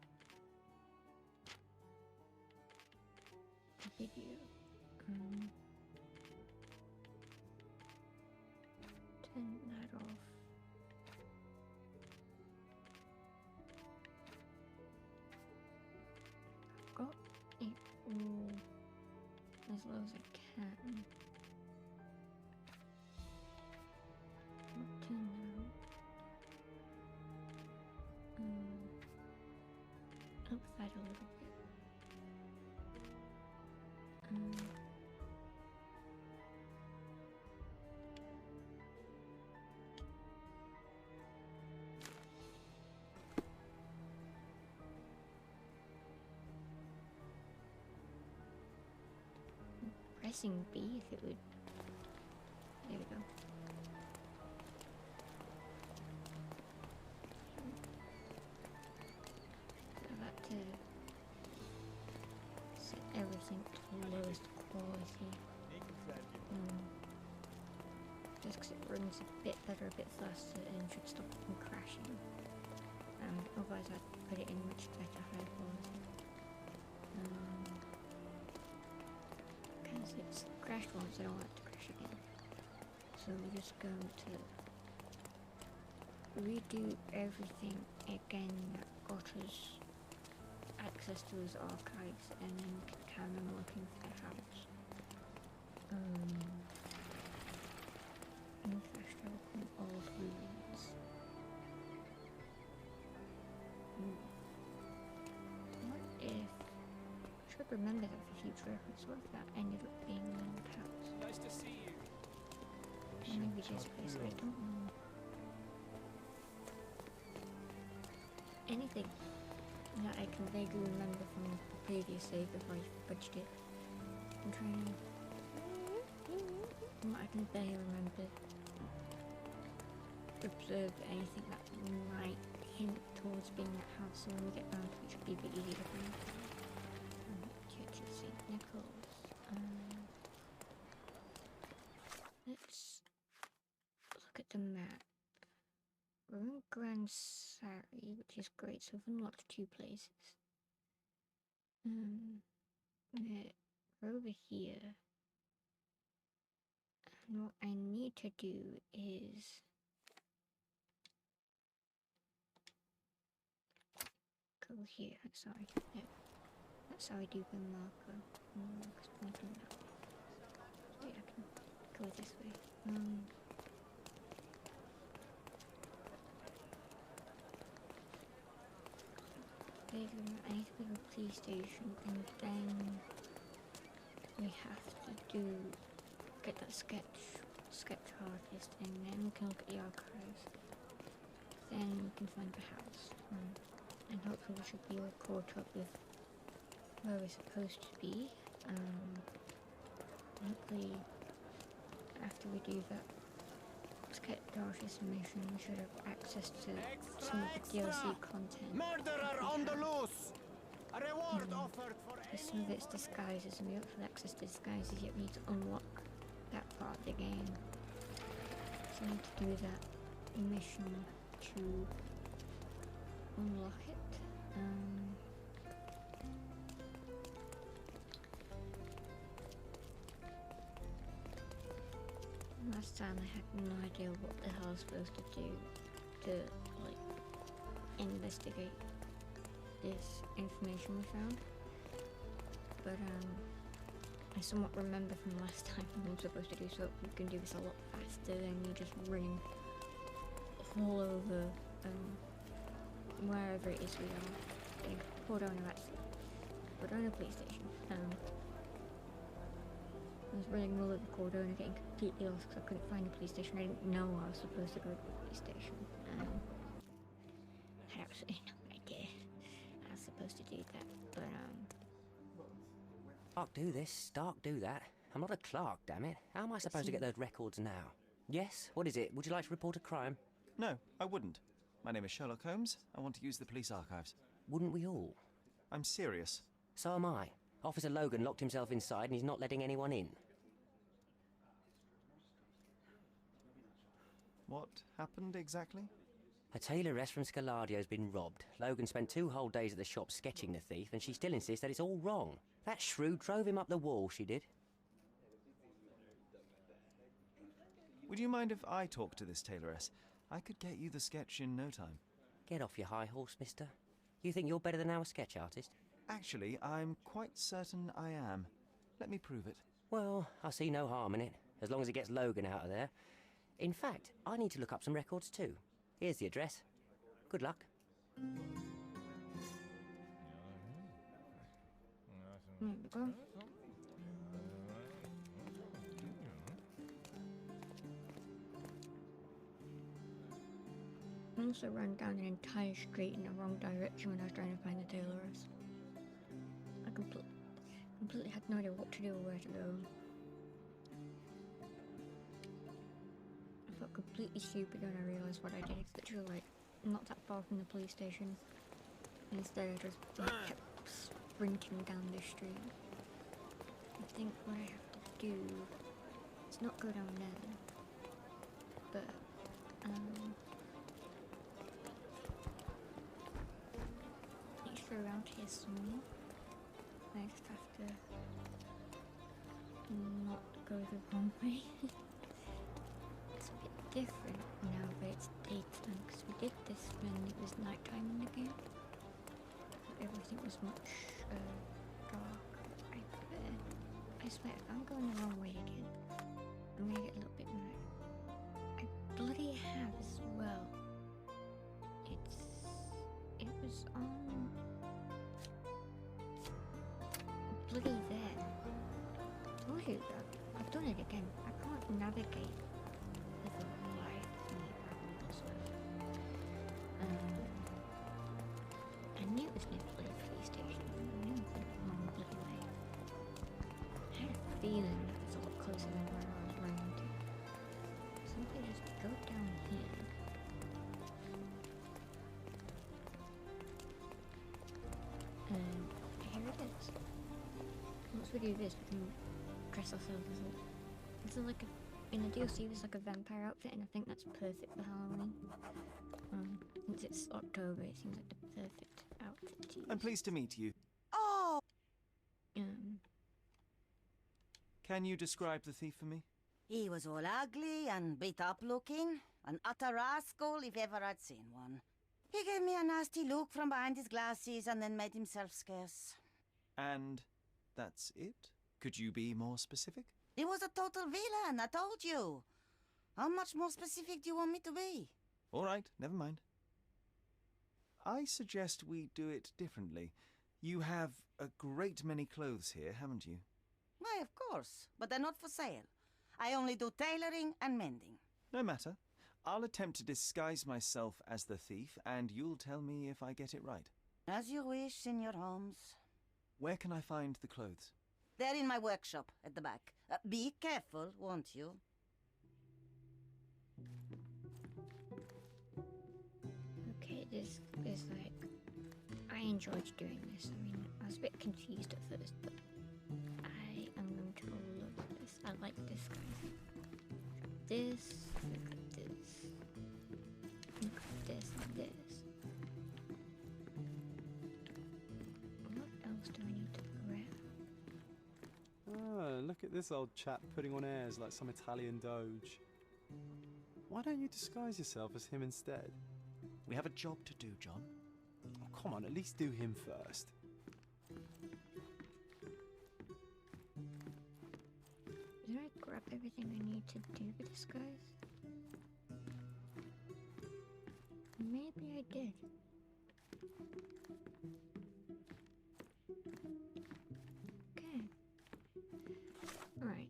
Speaker 2: video. Turn that off. I've got it all as low as I can. Up to now. Up that a little bit. Pressing B if it would. There we go. To set everything to the lowest quality. Just because it runs a bit better, a bit faster, and should stop it from crashing. Otherwise I'd put it in much better high quality. Because it's crashed once, I don't want it to crash again. So we're just going to redo everything again that got us access to his archives, and then carry on working for the house. New flash drive from old ruins. What if... I should remember that for future reference. What if that ended up being an old house?
Speaker 3: Nice to see you.
Speaker 2: Maybe this place, I don't know. Anything that I can vaguely remember from the previous save if I fudged it. I'm trying to... I can barely remember. Observe anything that might hint towards being a house, so when we get round to it, should be a bit easier to find. Church of St. Nicholas. Let's look at the map. We're in Grand Sari, which is great, so we've unlocked 2 places. We're over here. And what I need to do is go here. Sorry. No. That's how I do the marker. Marker's pointing that way. Wait, I can go this way. I need to go to the police station, and then we have to get that sketch artist, and then we can look at the archives. Then we can find the house, and hopefully we should be all caught up with where we're supposed to be. Hopefully after we do that sketch artist mission, we should have access to some of the DLC content.
Speaker 3: Murderer on the loose! A reward offered for
Speaker 2: some of its disguises, and we don't have access to disguises yet. We need to unlock that part of the game. So we need to do that mission to unlock it. Last time I had no idea what the hell I was supposed to do to, like, investigate this information we found. But, I somewhat remember from last time what I'm supposed to do, so we can do this a lot faster than me just running all over, wherever it is we are. Okay, Cordona, actually. Cordona police station. I was running all over Cordona, getting completely lost because I couldn't find a police station. I didn't know I was supposed to go to the police station. I had absolutely no idea I was supposed to do that, but
Speaker 4: Stark do this, Stark do that. I'm not a clerk, damn it. How am I supposed to get those records now? Yes? What is it? Would you like to report a crime?
Speaker 3: No, I wouldn't. My name is Sherlock Holmes. I want to use the police archives.
Speaker 4: Wouldn't we all?
Speaker 3: I'm serious.
Speaker 4: So am I. Officer Logan locked himself inside and he's not letting anyone in.
Speaker 3: What happened exactly?
Speaker 4: A tailoress from Scaladio's been robbed. Logan spent 2 whole days at the shop sketching the thief, and she still insists that it's all wrong. That shrew drove him up the wall, she did.
Speaker 3: Would you mind if I talk to this tailoress? I could get you the sketch in no time.
Speaker 4: Get off your high horse, mister. You think you're better than our sketch artist?
Speaker 3: Actually, I'm quite certain I am. Let me prove it.
Speaker 4: Well, I see no harm in it, as long as it gets Logan out of there. In fact, I need to look up some records too. Here's the address. Good luck.
Speaker 2: there we go. I also ran down an entire street in the wrong direction when I was trying to find the tailoress. I completely had no idea what to do or where to go. I felt completely stupid when I realised what I did. It's literally like not that far from the police station. Instead I just kept sprinting down the street. I think what I have to do is not go down there, but it's around here somewhere. I just have to not go the wrong way. It's a bit different now that it's daytime, because we did this when it was nighttime in the game. Everything was much dark. I swear, if I'm going the wrong way again, I'm gonna get a little bit mad. I bloody have as well. It was on bloody there. I told you that. I've done it again. I can't navigate with the light thingy whatsoever. I knew it was near the police station. I knew it was the wrong bloody way. I had a feeling that was a lot closer than where I was running to. So if I just go down here. we do this, we can dress ourselves as like a, in the DLC there's like a vampire outfit, and I think that's perfect for Halloween. Since it's October, it seems like the perfect outfit to use.
Speaker 3: I'm pleased to meet you.
Speaker 5: Oh,
Speaker 3: Can you describe the thief for me?
Speaker 5: he was all ugly and beat up looking. An utter rascal if ever I'd seen one. He gave me a nasty look from behind his glasses and then made himself scarce.
Speaker 3: And that's it? Could you be more specific?
Speaker 5: He was a total villain, I told you. How much more specific do you want me to be?
Speaker 3: All right, never mind. I suggest we do it differently. You have a great many clothes here, haven't you?
Speaker 5: Why, of course, but they're not for sale. I only do tailoring and mending.
Speaker 3: No matter. I'll attempt to disguise myself as the thief, and you'll tell me if I get it right.
Speaker 5: As you wish, Senor Holmes.
Speaker 3: Where can I find the clothes?
Speaker 5: They're in my workshop at the back. Be careful, won't you?
Speaker 2: Okay, this is like, I enjoyed doing this. I mean, I was a bit confused at first, but I am going to love this. I like this, guys. This, look at this. Look at this and this. What else do I need to wear?
Speaker 6: Ah, look at this old chap putting on airs like some Italian doge. Why don't you disguise yourself as him instead?
Speaker 3: We have a job to do, John.
Speaker 6: Oh, come on, at least do him first.
Speaker 2: Did I grab everything I need to do the disguise? Maybe I did. Okay. Alright.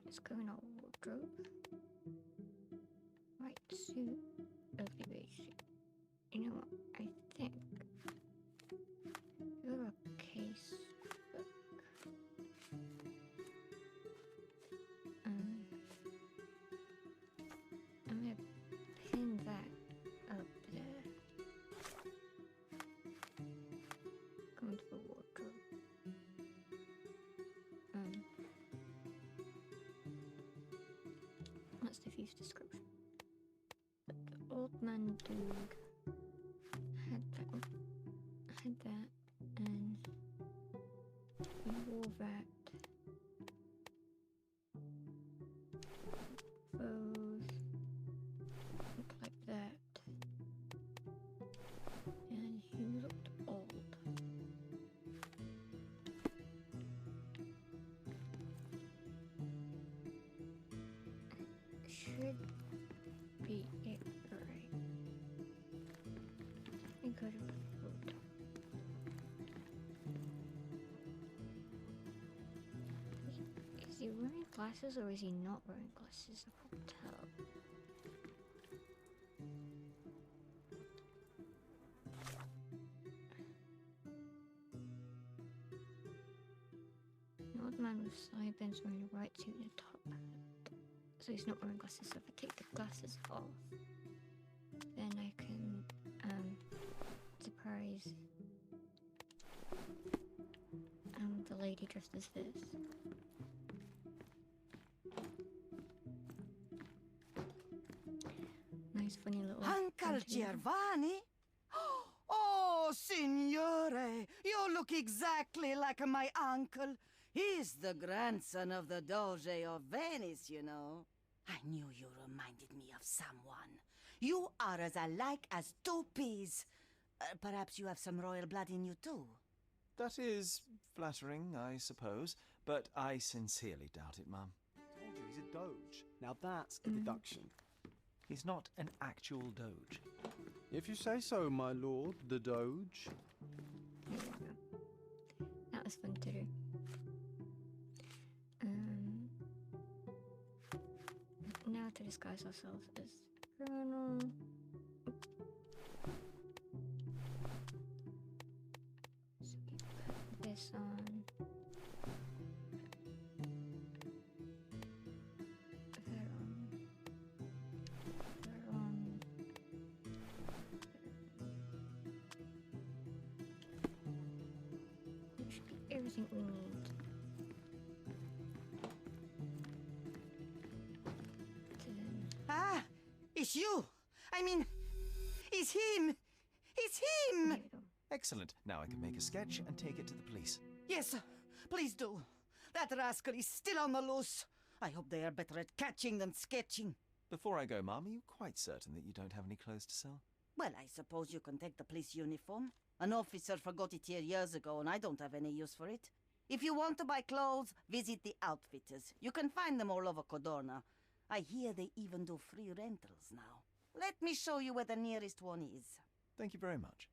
Speaker 2: Let's go in our wardrobe. White suit. Ugly beige suit. You know what? I think you're a case book. I'm gonna pin that up there. Go into the wardrobe. What's the thief's description? But the old man Doog had that, and he wore that. Clothes look like that, and he looked old. Should be it, right? I got a photo. Is he wearing glasses or is he not wearing glasses? I can't tell. An old man with sideburns wearing a white suit and a top hat. So he's not wearing glasses, so if I take the glasses off, then I can surprise the lady dressed as this. Nice funny little
Speaker 5: Uncle
Speaker 2: photo.
Speaker 5: Giovanni? Oh, signore, you look exactly like my uncle. He's the grandson of the Doge of Venice, you know. I knew you reminded me of someone. You are as alike as two peas. Perhaps you have some royal blood in you, too.
Speaker 3: That is flattering, I suppose, but I sincerely doubt it, Mum.
Speaker 6: Told you, he's a doge. Now that's a deduction.
Speaker 3: He's not an actual doge.
Speaker 6: If you say so, my lord, the doge.
Speaker 2: There we go. That was fun to do. Now to disguise ourselves as a criminal. So we put this on. That on. That on. everything we need.
Speaker 5: Ah, it's you. I mean, it's him. It's him.
Speaker 2: There we go.
Speaker 3: Excellent. Now I can make a sketch and take it to the police.
Speaker 5: Yes, please do. That rascal is still on the loose. I hope they are better at catching than sketching.
Speaker 3: Before I go, Mum, are you quite certain that you don't have any clothes to sell?
Speaker 5: Well, I suppose you can take the police uniform. An officer forgot it here years ago, and I don't have any use for it. If you want to buy clothes, visit the outfitters. You can find them all over Codorna. I hear they even do free rentals now. Let me show you where the nearest one is.
Speaker 3: Thank you very much.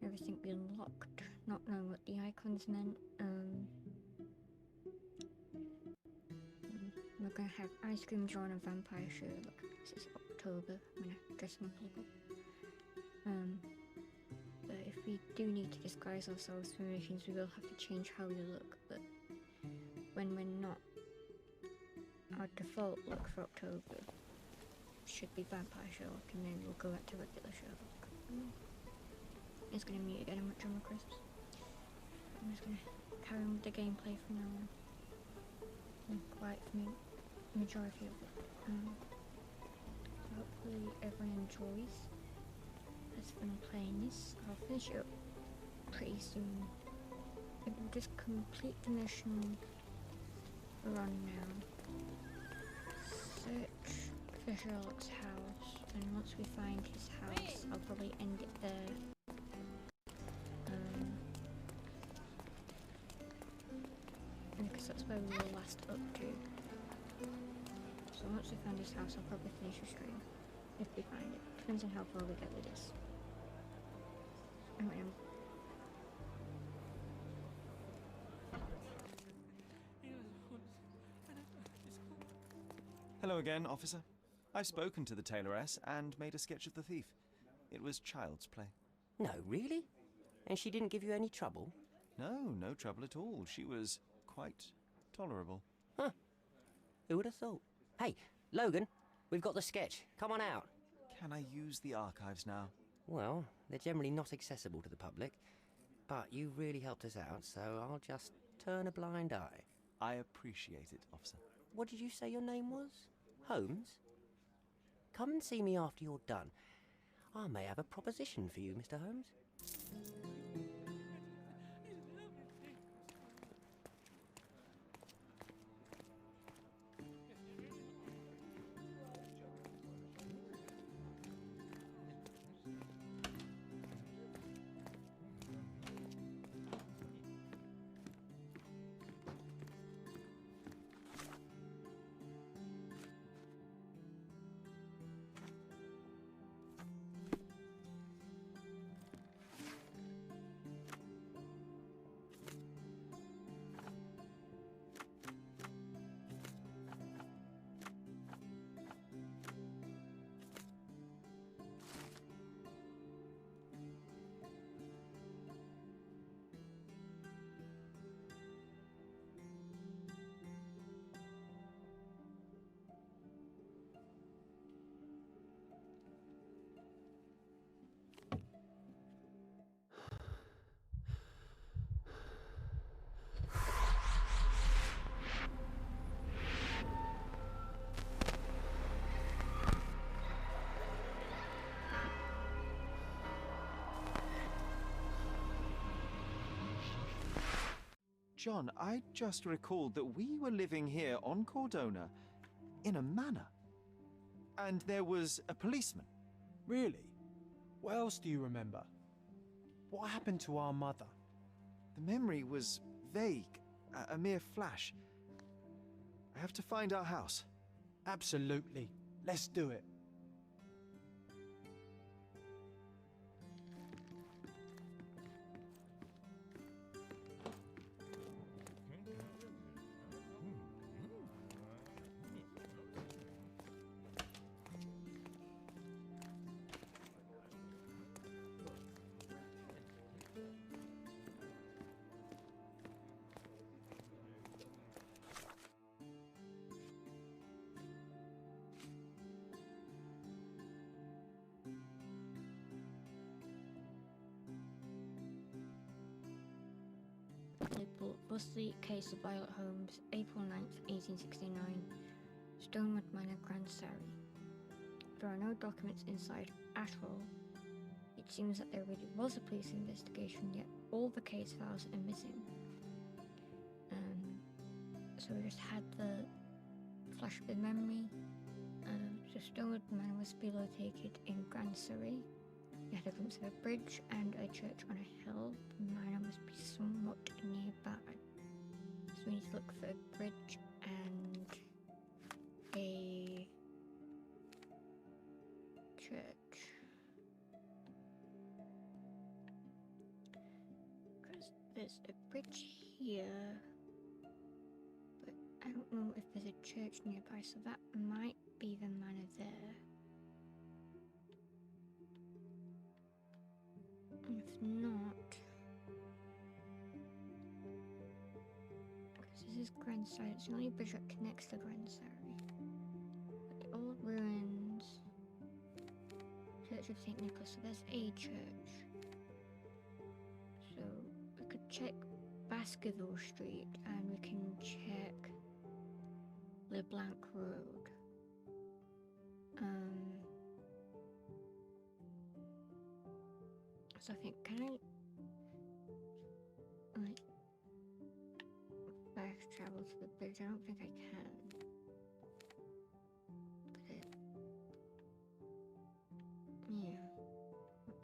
Speaker 2: Everything being locked, not knowing what the icons meant. We're gonna have ice cream drawn and vampire Sherlock. This is October. I'm gonna dress my people. But if we do need to disguise ourselves for missions, we will have to change how we look. But when we're not, our default look for October should be vampire Sherlock, and then we'll go back to regular Sherlock. It's gonna mute again and much on my crisps. I'm just gonna carry on with the gameplay from now on. And quiet for me, majority of it. Hopefully everyone enjoys. Has fun playing this. I'll finish it up pretty soon. It will just complete the mission run now. Search for Sherlock's house, and once we find his house, I'll probably end it there. Because that's where we were last up to. So once we find his house, I'll probably finish the stream. If we find it. Depends on how far we get with this. Anyway,
Speaker 3: Hello again, officer. I've spoken to the tailoress and made a sketch of the thief. It was child's play.
Speaker 4: No, really? And she didn't give you any trouble?
Speaker 3: No, no trouble at all. She was quite tolerable.
Speaker 4: Huh. Who would have thought? Hey, Logan, we've got the sketch. Come on out.
Speaker 3: Can I use the archives now?
Speaker 4: Well, they're generally not accessible to the public, but you really helped us out, so I'll just turn a blind eye.
Speaker 3: I appreciate it, officer.
Speaker 4: What did you say your name was? Holmes? Come and see me after you're done. I may have a proposition for you, Mr. Holmes.
Speaker 3: John, I just recalled that we were living here on Cordona in a manor. And there was a policeman.
Speaker 6: Really? What else do you remember? What happened to our mother?
Speaker 3: The memory was vague, a mere flash. I have to find our house.
Speaker 6: Absolutely. Let's do it.
Speaker 2: Label Busley Case of Violet Holmes, April 9th, 1869. Stonewood Manor, Grand Surrey. There are no documents inside at all. It seems that there really was a police investigation, yet all the case files are missing. So we just had the flash of the memory. So Stonewood Manor was to be located in Grand Surrey. You had a glimpse of a bridge and a church on a hill. The manor must be somewhat nearby. So we need to look for a bridge and a church. Because there's a bridge here, but I don't know if there's a church nearby, so that might be the manor there. If not, because this is Grand Surrey, it's the only bridge that connects to Grand Surrey. But the old ruins, Church of St. Nicholas, so there's a church. So we could check Baskerville Street and we can check LeBlanc Road. So I think, can I, like, fast travel to the bridge? I don't think I can. But yeah,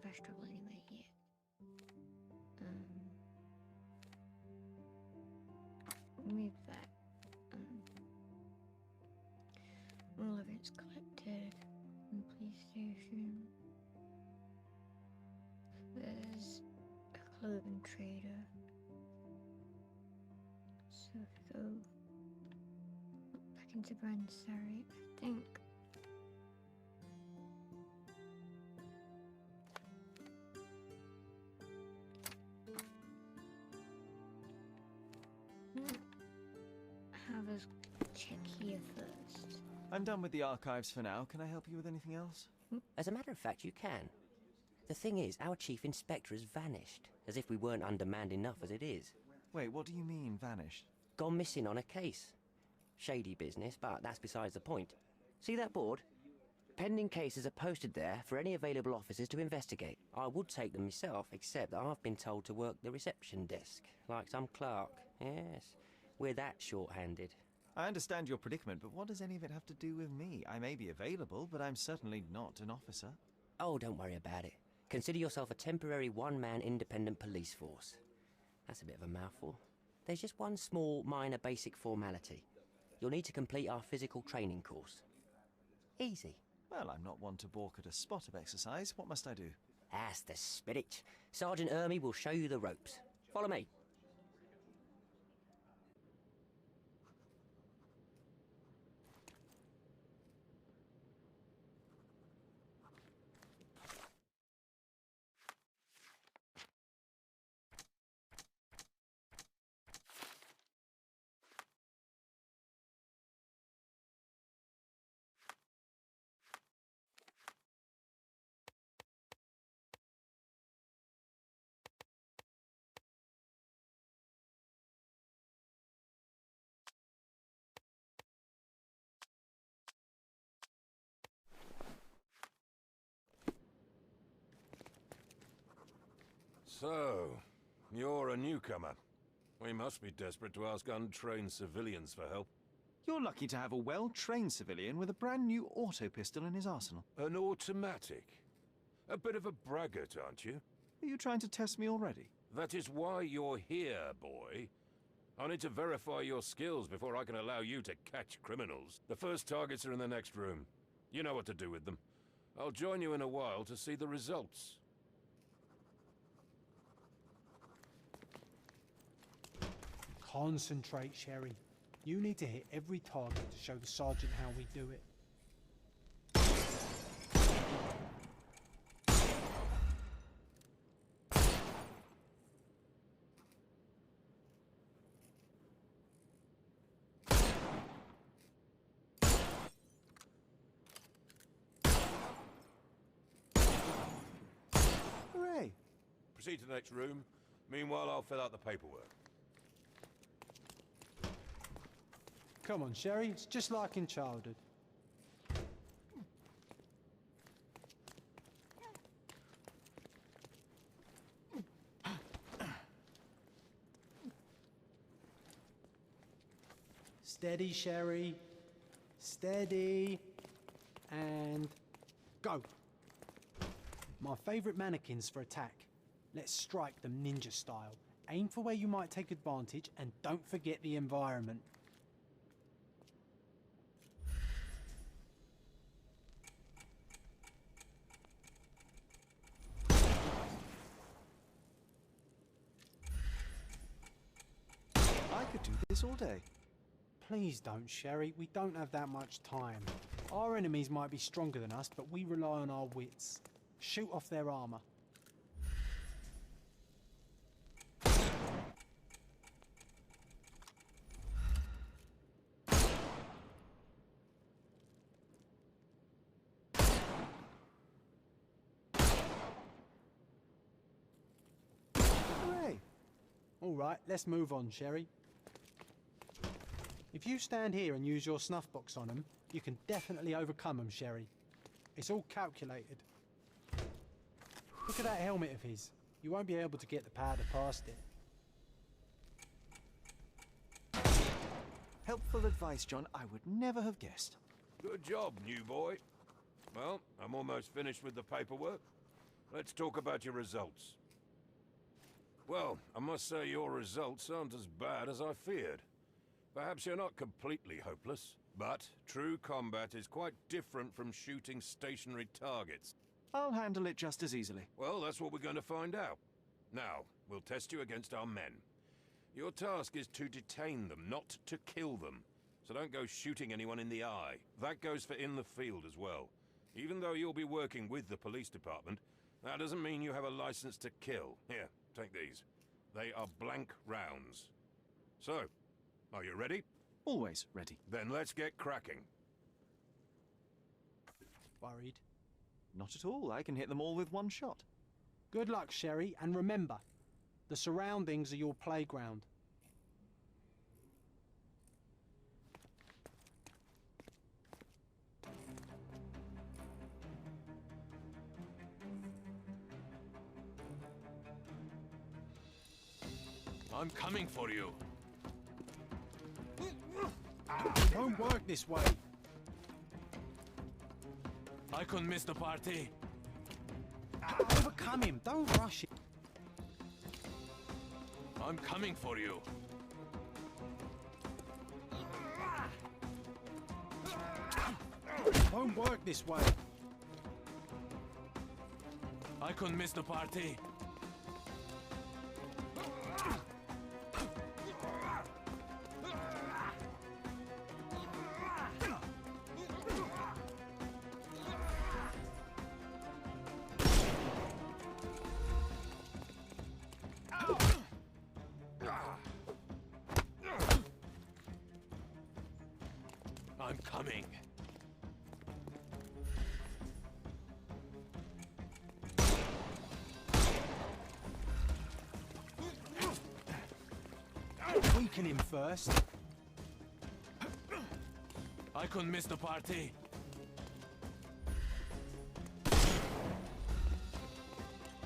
Speaker 2: fast travel anyway here. Move that. All evidence collected from police station. There's a clothing trader. So if we go back into Grand Surrey, I think. Have us check here first.
Speaker 3: I'm done with the archives for now. Can I help you with anything else?
Speaker 4: As a matter of fact, you can. The thing is, our chief inspector has vanished, as if we weren't undermanned enough as it is.
Speaker 3: Wait, what do you mean, vanished?
Speaker 4: Gone missing on a case. Shady business, but that's besides the point. See that board? Pending cases are posted there for any available officers to investigate. I would take them myself, except that I've been told to work the reception desk, like some clerk. Yes, we're that short-handed.
Speaker 3: I understand your predicament, but what does any of it have to do with me? I may be available, but I'm certainly not an officer.
Speaker 4: Oh, don't worry about it. Consider yourself a temporary one-man independent police force. That's a bit of a mouthful. There's just one small, minor basic formality. You'll need to complete our physical training course. Easy.
Speaker 3: Well, I'm not one to balk at a spot of exercise. What must I do?
Speaker 4: That's the spirit. Sergeant Ermy will show you the ropes. Follow me.
Speaker 7: So, you're a newcomer. We must be desperate to ask untrained civilians for help.
Speaker 3: You're lucky to have a well-trained civilian with a brand new auto pistol in his arsenal.
Speaker 7: An automatic. A bit of a braggart, aren't you?
Speaker 3: Are you trying to test me already?
Speaker 7: That is why you're here, boy. I need to verify your skills before I can allow you to catch criminals. The first targets are in the next room. You know what to do with them. I'll join you in a while to see the results.
Speaker 6: Concentrate, Sherry. You need to hit every target to show the sergeant how we do it.
Speaker 3: Hooray!
Speaker 7: Proceed to the next room. Meanwhile, I'll fill out the paperwork.
Speaker 6: Come on, Sherry. It's just like in childhood. Steady, Sherry. Steady. And go. My favourite mannequins for attack. Let's strike them ninja style. Aim for where you might take advantage and don't forget the environment.
Speaker 3: I could do this all day.
Speaker 6: Please don't, Sherry. We don't have that much time. Our enemies might be stronger than us, but we rely on our wits. Shoot off their armor.
Speaker 3: Hooray!
Speaker 6: All right, let's move on, Sherry. If you stand here and use your snuff box on them, you can definitely overcome them, Sherry. It's all calculated. Look at that helmet of his. You won't be able to get the powder past it.
Speaker 3: Helpful advice, John. I would never have guessed.
Speaker 7: Good job, new boy. Well, I'm almost finished with the paperwork. Let's talk about your results. Well, I must say your results aren't as bad as I feared. Perhaps you're not completely hopeless, but true combat is quite different from shooting stationary targets.
Speaker 3: I'll handle it just as easily.
Speaker 7: Well, that's what we're going to find out. Now, we'll test you against our men. Your task is to detain them, not to kill them. So don't go shooting anyone in the eye. That goes for in the field as well. Even though you'll be working with the police department, that doesn't mean you have a license to kill. Here, take these. They are blank rounds. So, are you ready?
Speaker 3: Always ready.
Speaker 7: Then let's get cracking.
Speaker 6: Worried?
Speaker 3: Not at all. I can hit them all with one shot.
Speaker 6: Good luck, Sherry, and remember, the surroundings are your playground.
Speaker 7: I'm coming for you.
Speaker 6: It won't work this way.
Speaker 7: I couldn't miss the party.
Speaker 6: Overcome him. Don't rush it.
Speaker 7: I'm coming for you.
Speaker 6: It won't work this way.
Speaker 7: I couldn't miss the party. I'm coming.
Speaker 6: Weaken him first.
Speaker 7: I couldn't miss the party.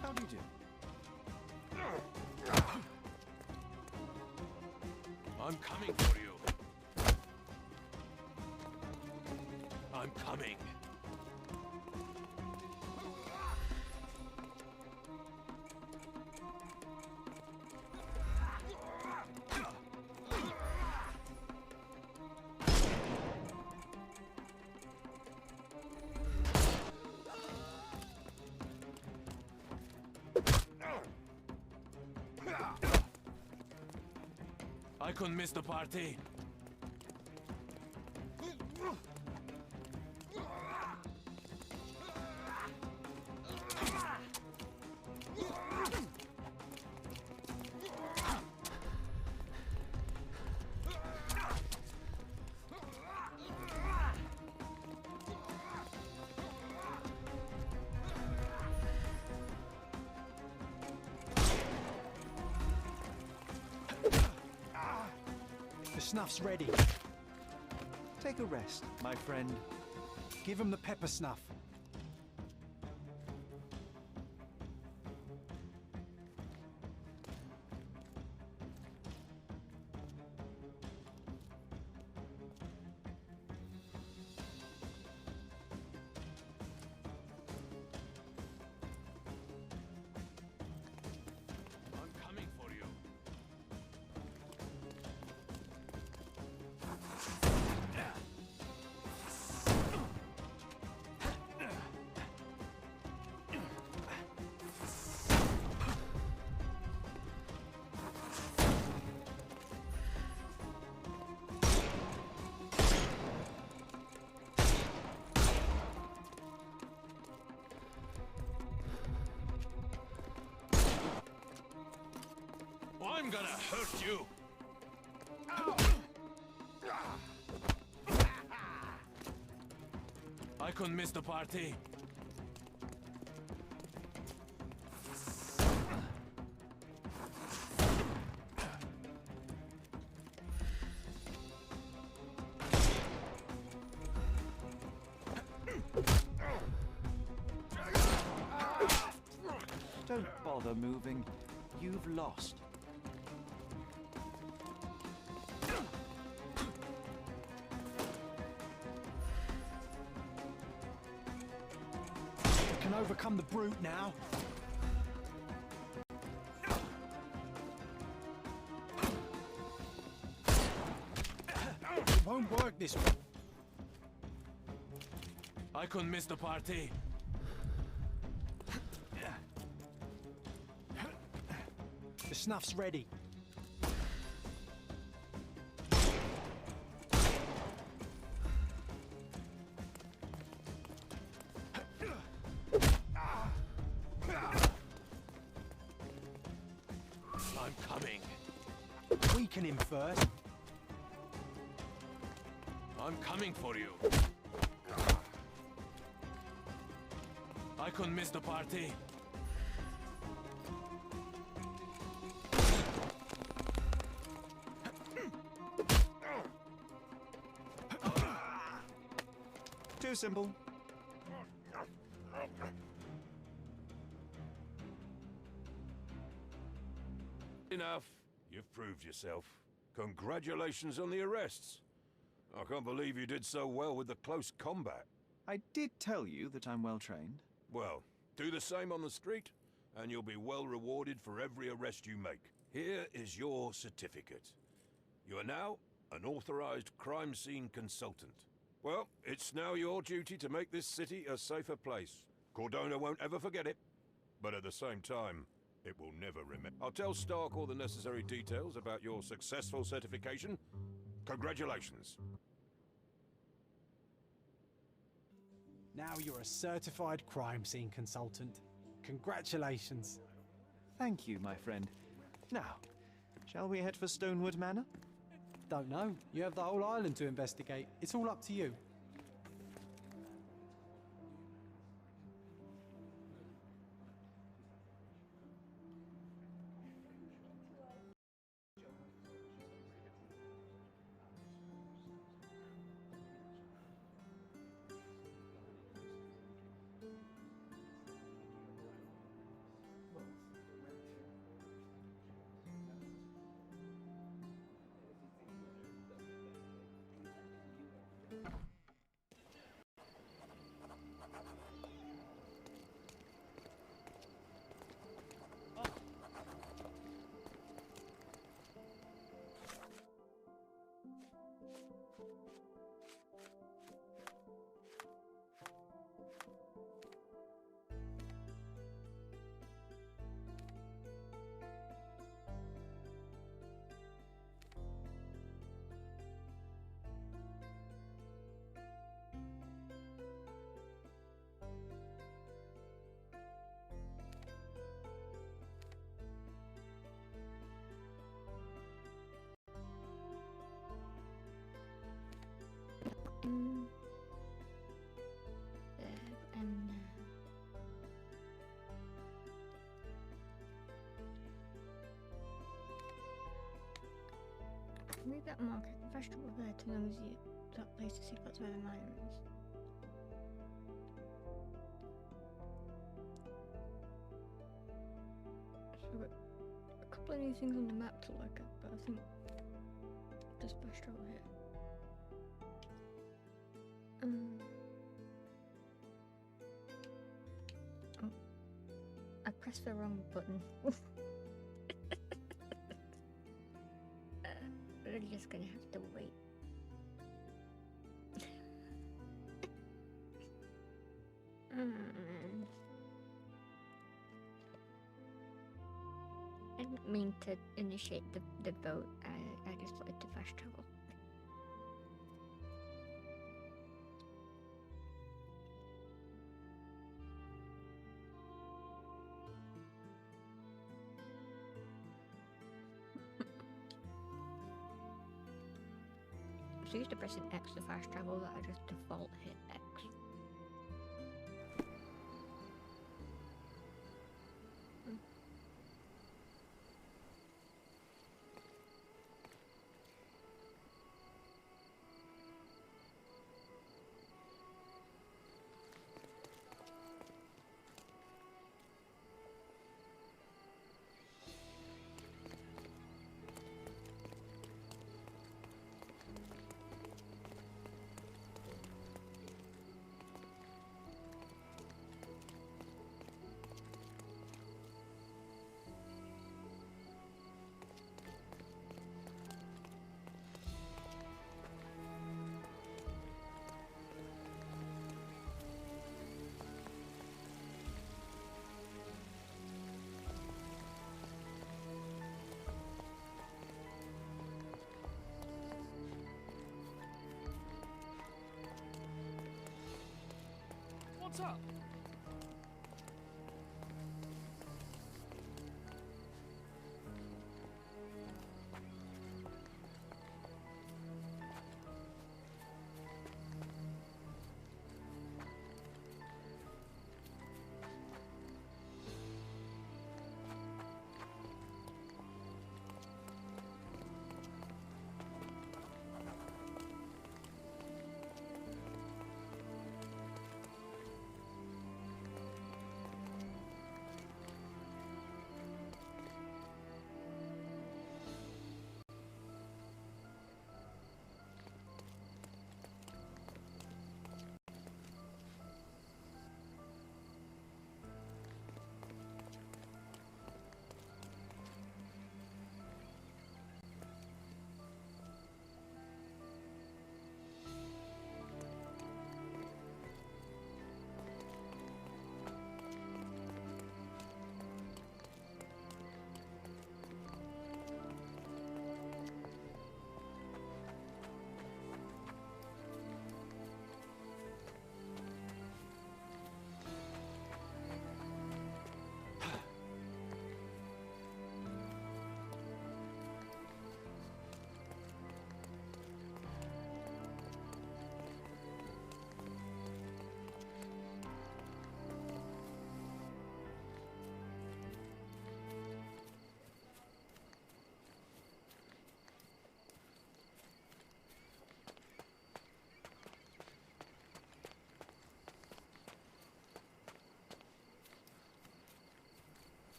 Speaker 3: How do you do?
Speaker 7: I'm coming for you. I'm coming. I couldn't miss the party.
Speaker 6: The snuff's ready.
Speaker 3: Take a rest, my friend.
Speaker 6: Give him the pepper snuff.
Speaker 7: I'm coming for you. I'm gonna hurt you. I couldn't miss the party.
Speaker 3: Don't bother moving. You've lost.
Speaker 6: Can overcome the brute now. It won't work this way.
Speaker 7: I couldn't miss the party.
Speaker 6: The snuff's ready.
Speaker 7: I'm coming.
Speaker 6: Weaken him first.
Speaker 7: I'm coming for you. I couldn't miss the party.
Speaker 3: Too simple.
Speaker 7: Enough. You've proved yourself. Congratulations on the arrests. I can't believe you did so well with the close combat.
Speaker 3: I did tell you that I'm well trained.
Speaker 7: Well, do the same on the street, and you'll be well rewarded for every arrest you make. Here is your certificate. You are now an authorized crime scene consultant. Well, it's now your duty to make this city a safer place. Cordona won't ever forget it, but at the same time, it will never remember. I'll tell Stark all the necessary details about your successful certification. Congratulations.
Speaker 6: Now you're a certified crime scene consultant. Congratulations.
Speaker 3: Thank you, my friend. Now, shall we head for Stonewood Manor?
Speaker 6: Don't know. You have the whole island to investigate. It's all up to you.
Speaker 2: There and there. Move that market vegetable there to nosy that place to see if that's where the mine is. So we've got a couple of new things on the map to look at, but I think there's vegetable here. Oh, I pressed the wrong button. We're just gonna have to wait. I didn't mean to initiate the vote. I just wanted to fast travel. So used to pressing X to fast travel, that I just default hit X.
Speaker 8: What's up?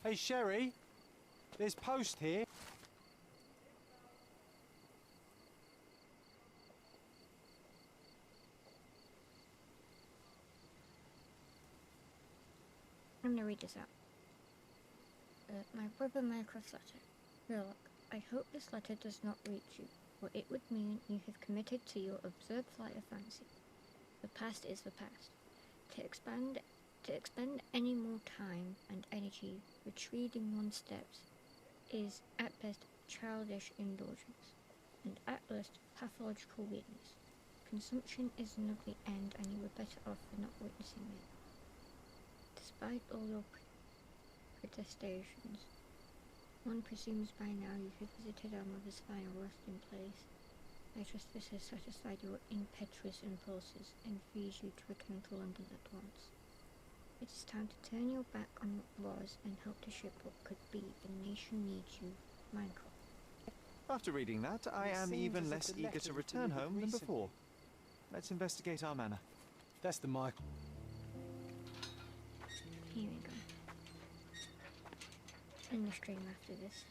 Speaker 6: Hey, Sherry. There's post here.
Speaker 2: I'm gonna read this out. My brother Mycroft's letter. Sherlock, I hope this letter does not reach you, for it would mean you have committed to your absurd flight of fancy. The past is the past. To expend any more time and energy retrieving one's steps is at best childish indulgence, and at worst pathological weakness. Consumption is an ugly end, and you were better off for not witnessing it. Despite all your protestations, one presumes by now you have visited our mother's final resting place. I trust this has satisfied your impetuous impulses and frees you to return to London at once. It is time to turn your back on what was and help to shape what could be. The nation needs you, Mycroft.
Speaker 3: After reading that, I
Speaker 6: It
Speaker 3: am
Speaker 6: seems
Speaker 3: even
Speaker 6: as if
Speaker 3: less
Speaker 6: the
Speaker 3: eager
Speaker 6: letter
Speaker 3: to
Speaker 6: was
Speaker 3: return
Speaker 6: delivered
Speaker 3: home than
Speaker 6: recently.
Speaker 3: before. Let's investigate our manor.
Speaker 6: That's the Michael.
Speaker 2: Here we go. In the stream after this.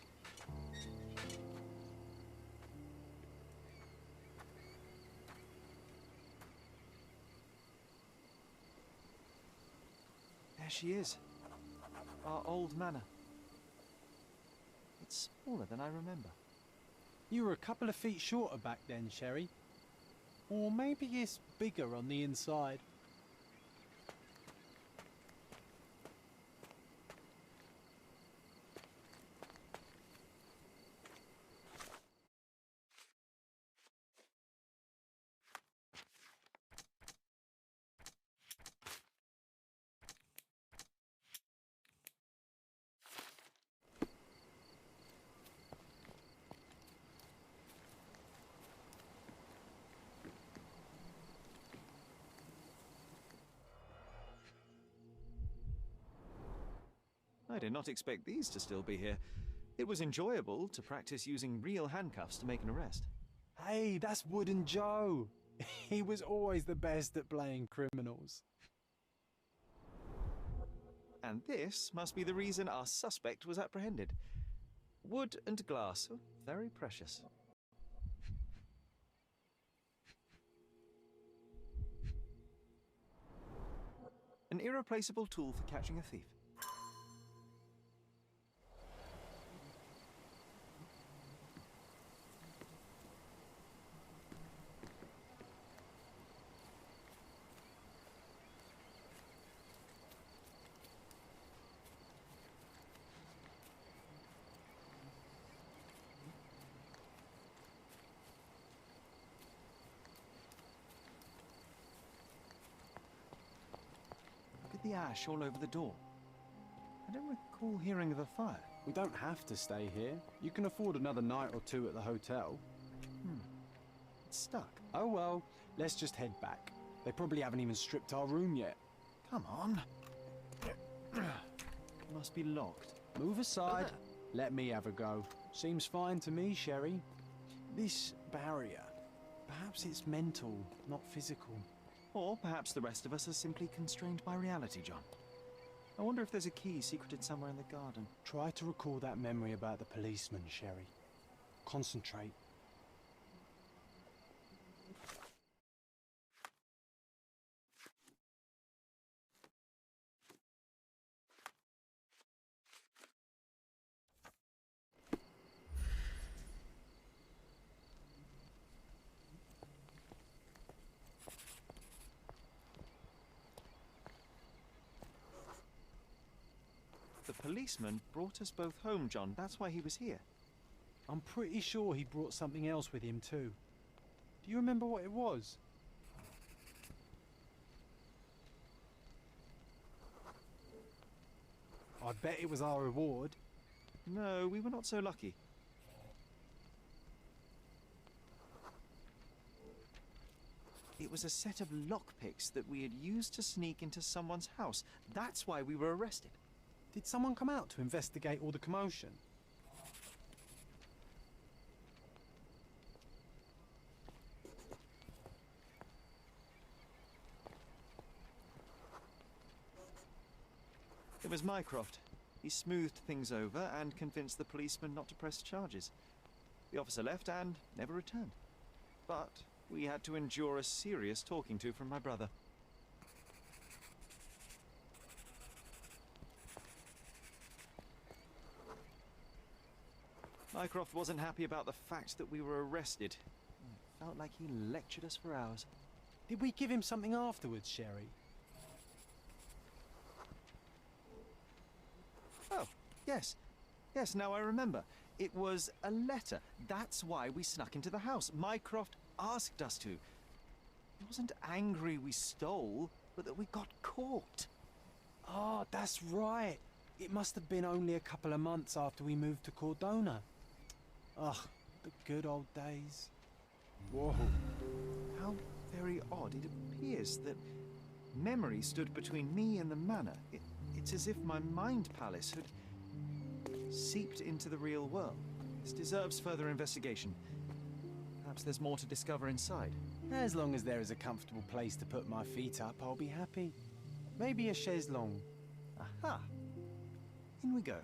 Speaker 3: There she is. Our old manor. It's smaller than I remember.
Speaker 6: You were a couple of feet shorter back then, Sherry. Or maybe it's bigger on the inside.
Speaker 3: I did not expect these to still be here. It was enjoyable to practice using real handcuffs to make an arrest.
Speaker 6: Hey, that's Wooden Joe. He was always the best at playing criminals.
Speaker 3: And this must be the reason our suspect was apprehended. Wood and glass, oh, very precious. An irreplaceable tool for catching a thief. Look at the ash all over the door. I don't recall hearing of a fire.
Speaker 6: We don't have to stay here. You can afford another night or two at the hotel.
Speaker 3: It's stuck.
Speaker 6: Oh well, let's just head back. They probably haven't even stripped our room yet.
Speaker 3: Come on. Must be locked.
Speaker 6: Move aside. Let me have a go. Seems fine to me, Sherry. This barrier, perhaps it's mental, not physical.
Speaker 3: Or perhaps the rest of us are simply constrained by reality, John. I wonder if there's a key secreted somewhere in the garden.
Speaker 6: Try to recall that memory about the policeman, Sherry. Concentrate.
Speaker 3: The policeman brought us both home, John. That's why he was here.
Speaker 6: I'm pretty sure he brought something else with him too. Do you remember what it was? I bet it was our reward.
Speaker 3: No, we were not so lucky. It was a set of lockpicks that we had used to sneak into someone's house. That's why we were arrested.
Speaker 6: Did someone come out to investigate all the commotion?
Speaker 3: It was Mycroft. He smoothed things over and convinced the policeman not to press charges. The officer left and never returned. But we had to endure a serious talking to from my brother. Mycroft wasn't happy about the fact that we were arrested. It felt like he lectured us for hours.
Speaker 6: Did we give him something afterwards, Sherry?
Speaker 3: Oh, yes. Yes, now I remember. It was a letter. That's why we snuck into the house. Mycroft asked us to. He wasn't angry we stole, but that we got caught.
Speaker 6: Oh, that's right. It must have been only a couple of months after we moved to Cordona. Ugh, the good old days. Whoa.
Speaker 3: How very odd. It appears that memory stood between me and the manor. It's as if my mind palace had seeped into the real world. This deserves further investigation. Perhaps there's more to discover inside.
Speaker 6: As long as there is a comfortable place to put my feet up, I'll be happy. Maybe a chaise longue.
Speaker 3: Aha! In we go.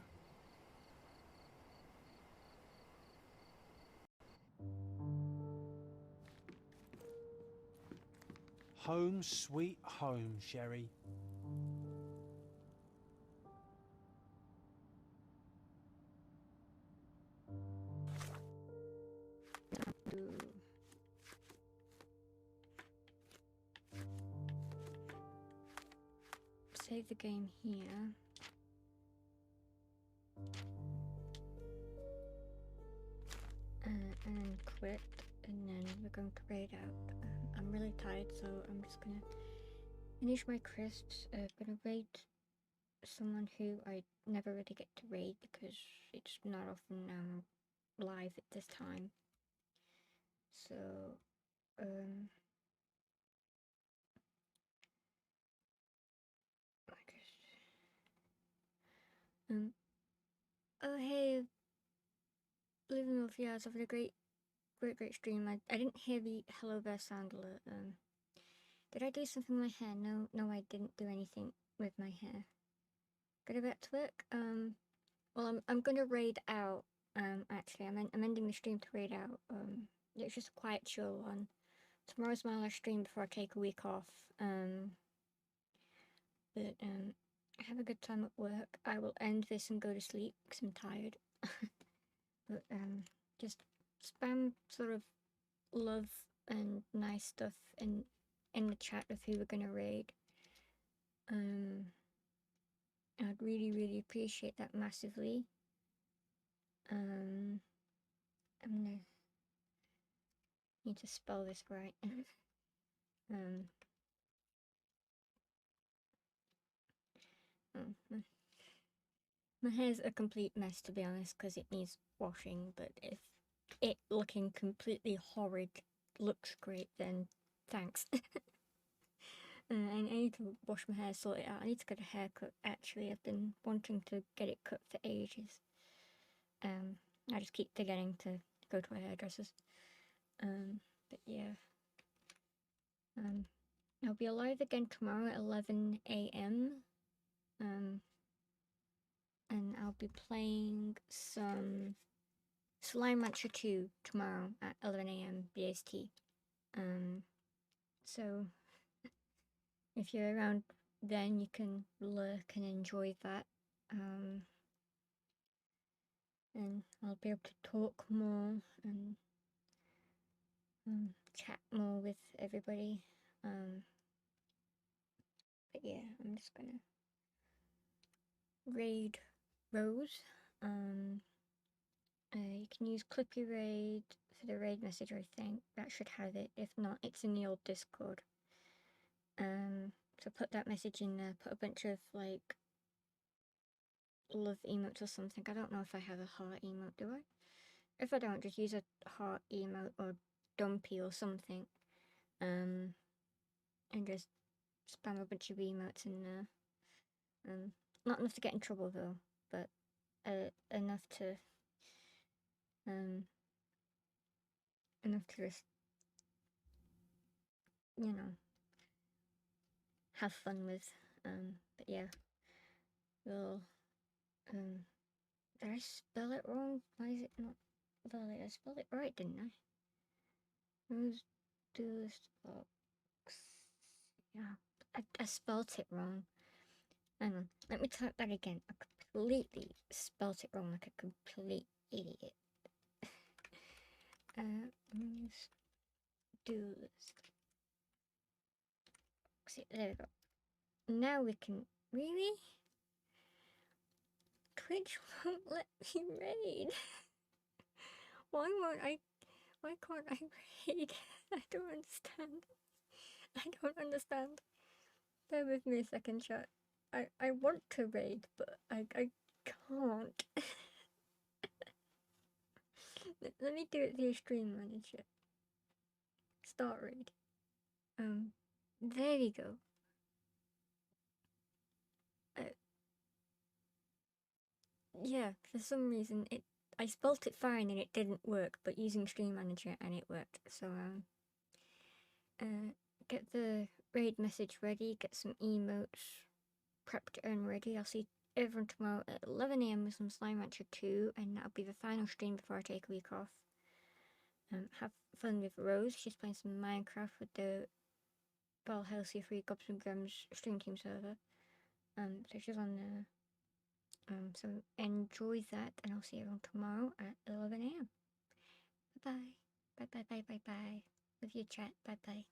Speaker 6: Home sweet home, Sherry.
Speaker 2: Save the game here. And quit, and then we're going to raid out. I'm really tired, so I'm just gonna finish my crisps. Gonna raid someone who I never really get to raid because it's not often live at this time. So oh hey, living with you. I was having a great stream. I didn't hear the Hello Bear sound alert. Did I do something with my hair? No, I didn't do anything with my hair. Gotta back to work. Well, I'm gonna raid out. Actually, I'm ending the stream to raid out. It's just a quiet, chill one. Tomorrow's my last stream before I take a week off. But have a good time at work. I will end this and go to sleep because I'm tired. But just spam sort of love and nice stuff in the chat of who we're gonna raid. I'd really appreciate that massively. I'm gonna need to spell this right. My hair's a complete mess, to be honest, because it needs washing, but if it looking completely horrid looks great, then thanks. I need to wash my hair, sort it out. I need to get a haircut, actually. I've been wanting to get it cut for ages. I just keep forgetting to go to a hairdresser's. But yeah. I'll be alive again tomorrow at 11 AM. And I'll be playing some Slime Rancher 2 tomorrow at 11 AM BST. So if you're around then, you can lurk and enjoy that. And I'll be able to talk more and chat more with everybody. But yeah, I'm just gonna raid Rose. You can use Clippy Raid for the raid message, I think. That should have it. If not, it's in the old Discord. So put that message in there. Put a bunch of, like, love emotes or something. I don't know if I have a heart emote, do I? If I don't, just use a heart emote or dumpy or something. And just spam a bunch of emotes in there. Not enough to get in trouble though, but enough to just, you know, have fun with. But yeah, we'll Did I spell it wrong? Why is it not valid? I spelled it right, didn't I? Rose do this box. Yeah, I spelt it wrong. Hang on, let me type that again. I completely spelt it wrong like a complete idiot. Rose do this. See, there we go. Now we can. Really? Twitch won't let me raid. Why can't I raid? I don't understand. I don't understand. Bear with me a second, chat. I want to raid, but I can't. Let me do it via Stream Manager. Start raid. There we go. Yeah, for some reason I spelt it fine and it didn't work, but using Stream Manager and it worked. So get the raid message ready, get some emotes prepped and ready. I'll see everyone tomorrow at 11 AM with some Slime Rancher 2, and that'll be the final stream before I take a week off. Have fun with Rose. She's playing some Minecraft with the Valhalla Free Gobs and Grams stream team server. So she's on there. So enjoy that, and I'll see everyone tomorrow at 11 AM. Bye bye. Bye bye bye bye bye. With your chat. Bye bye.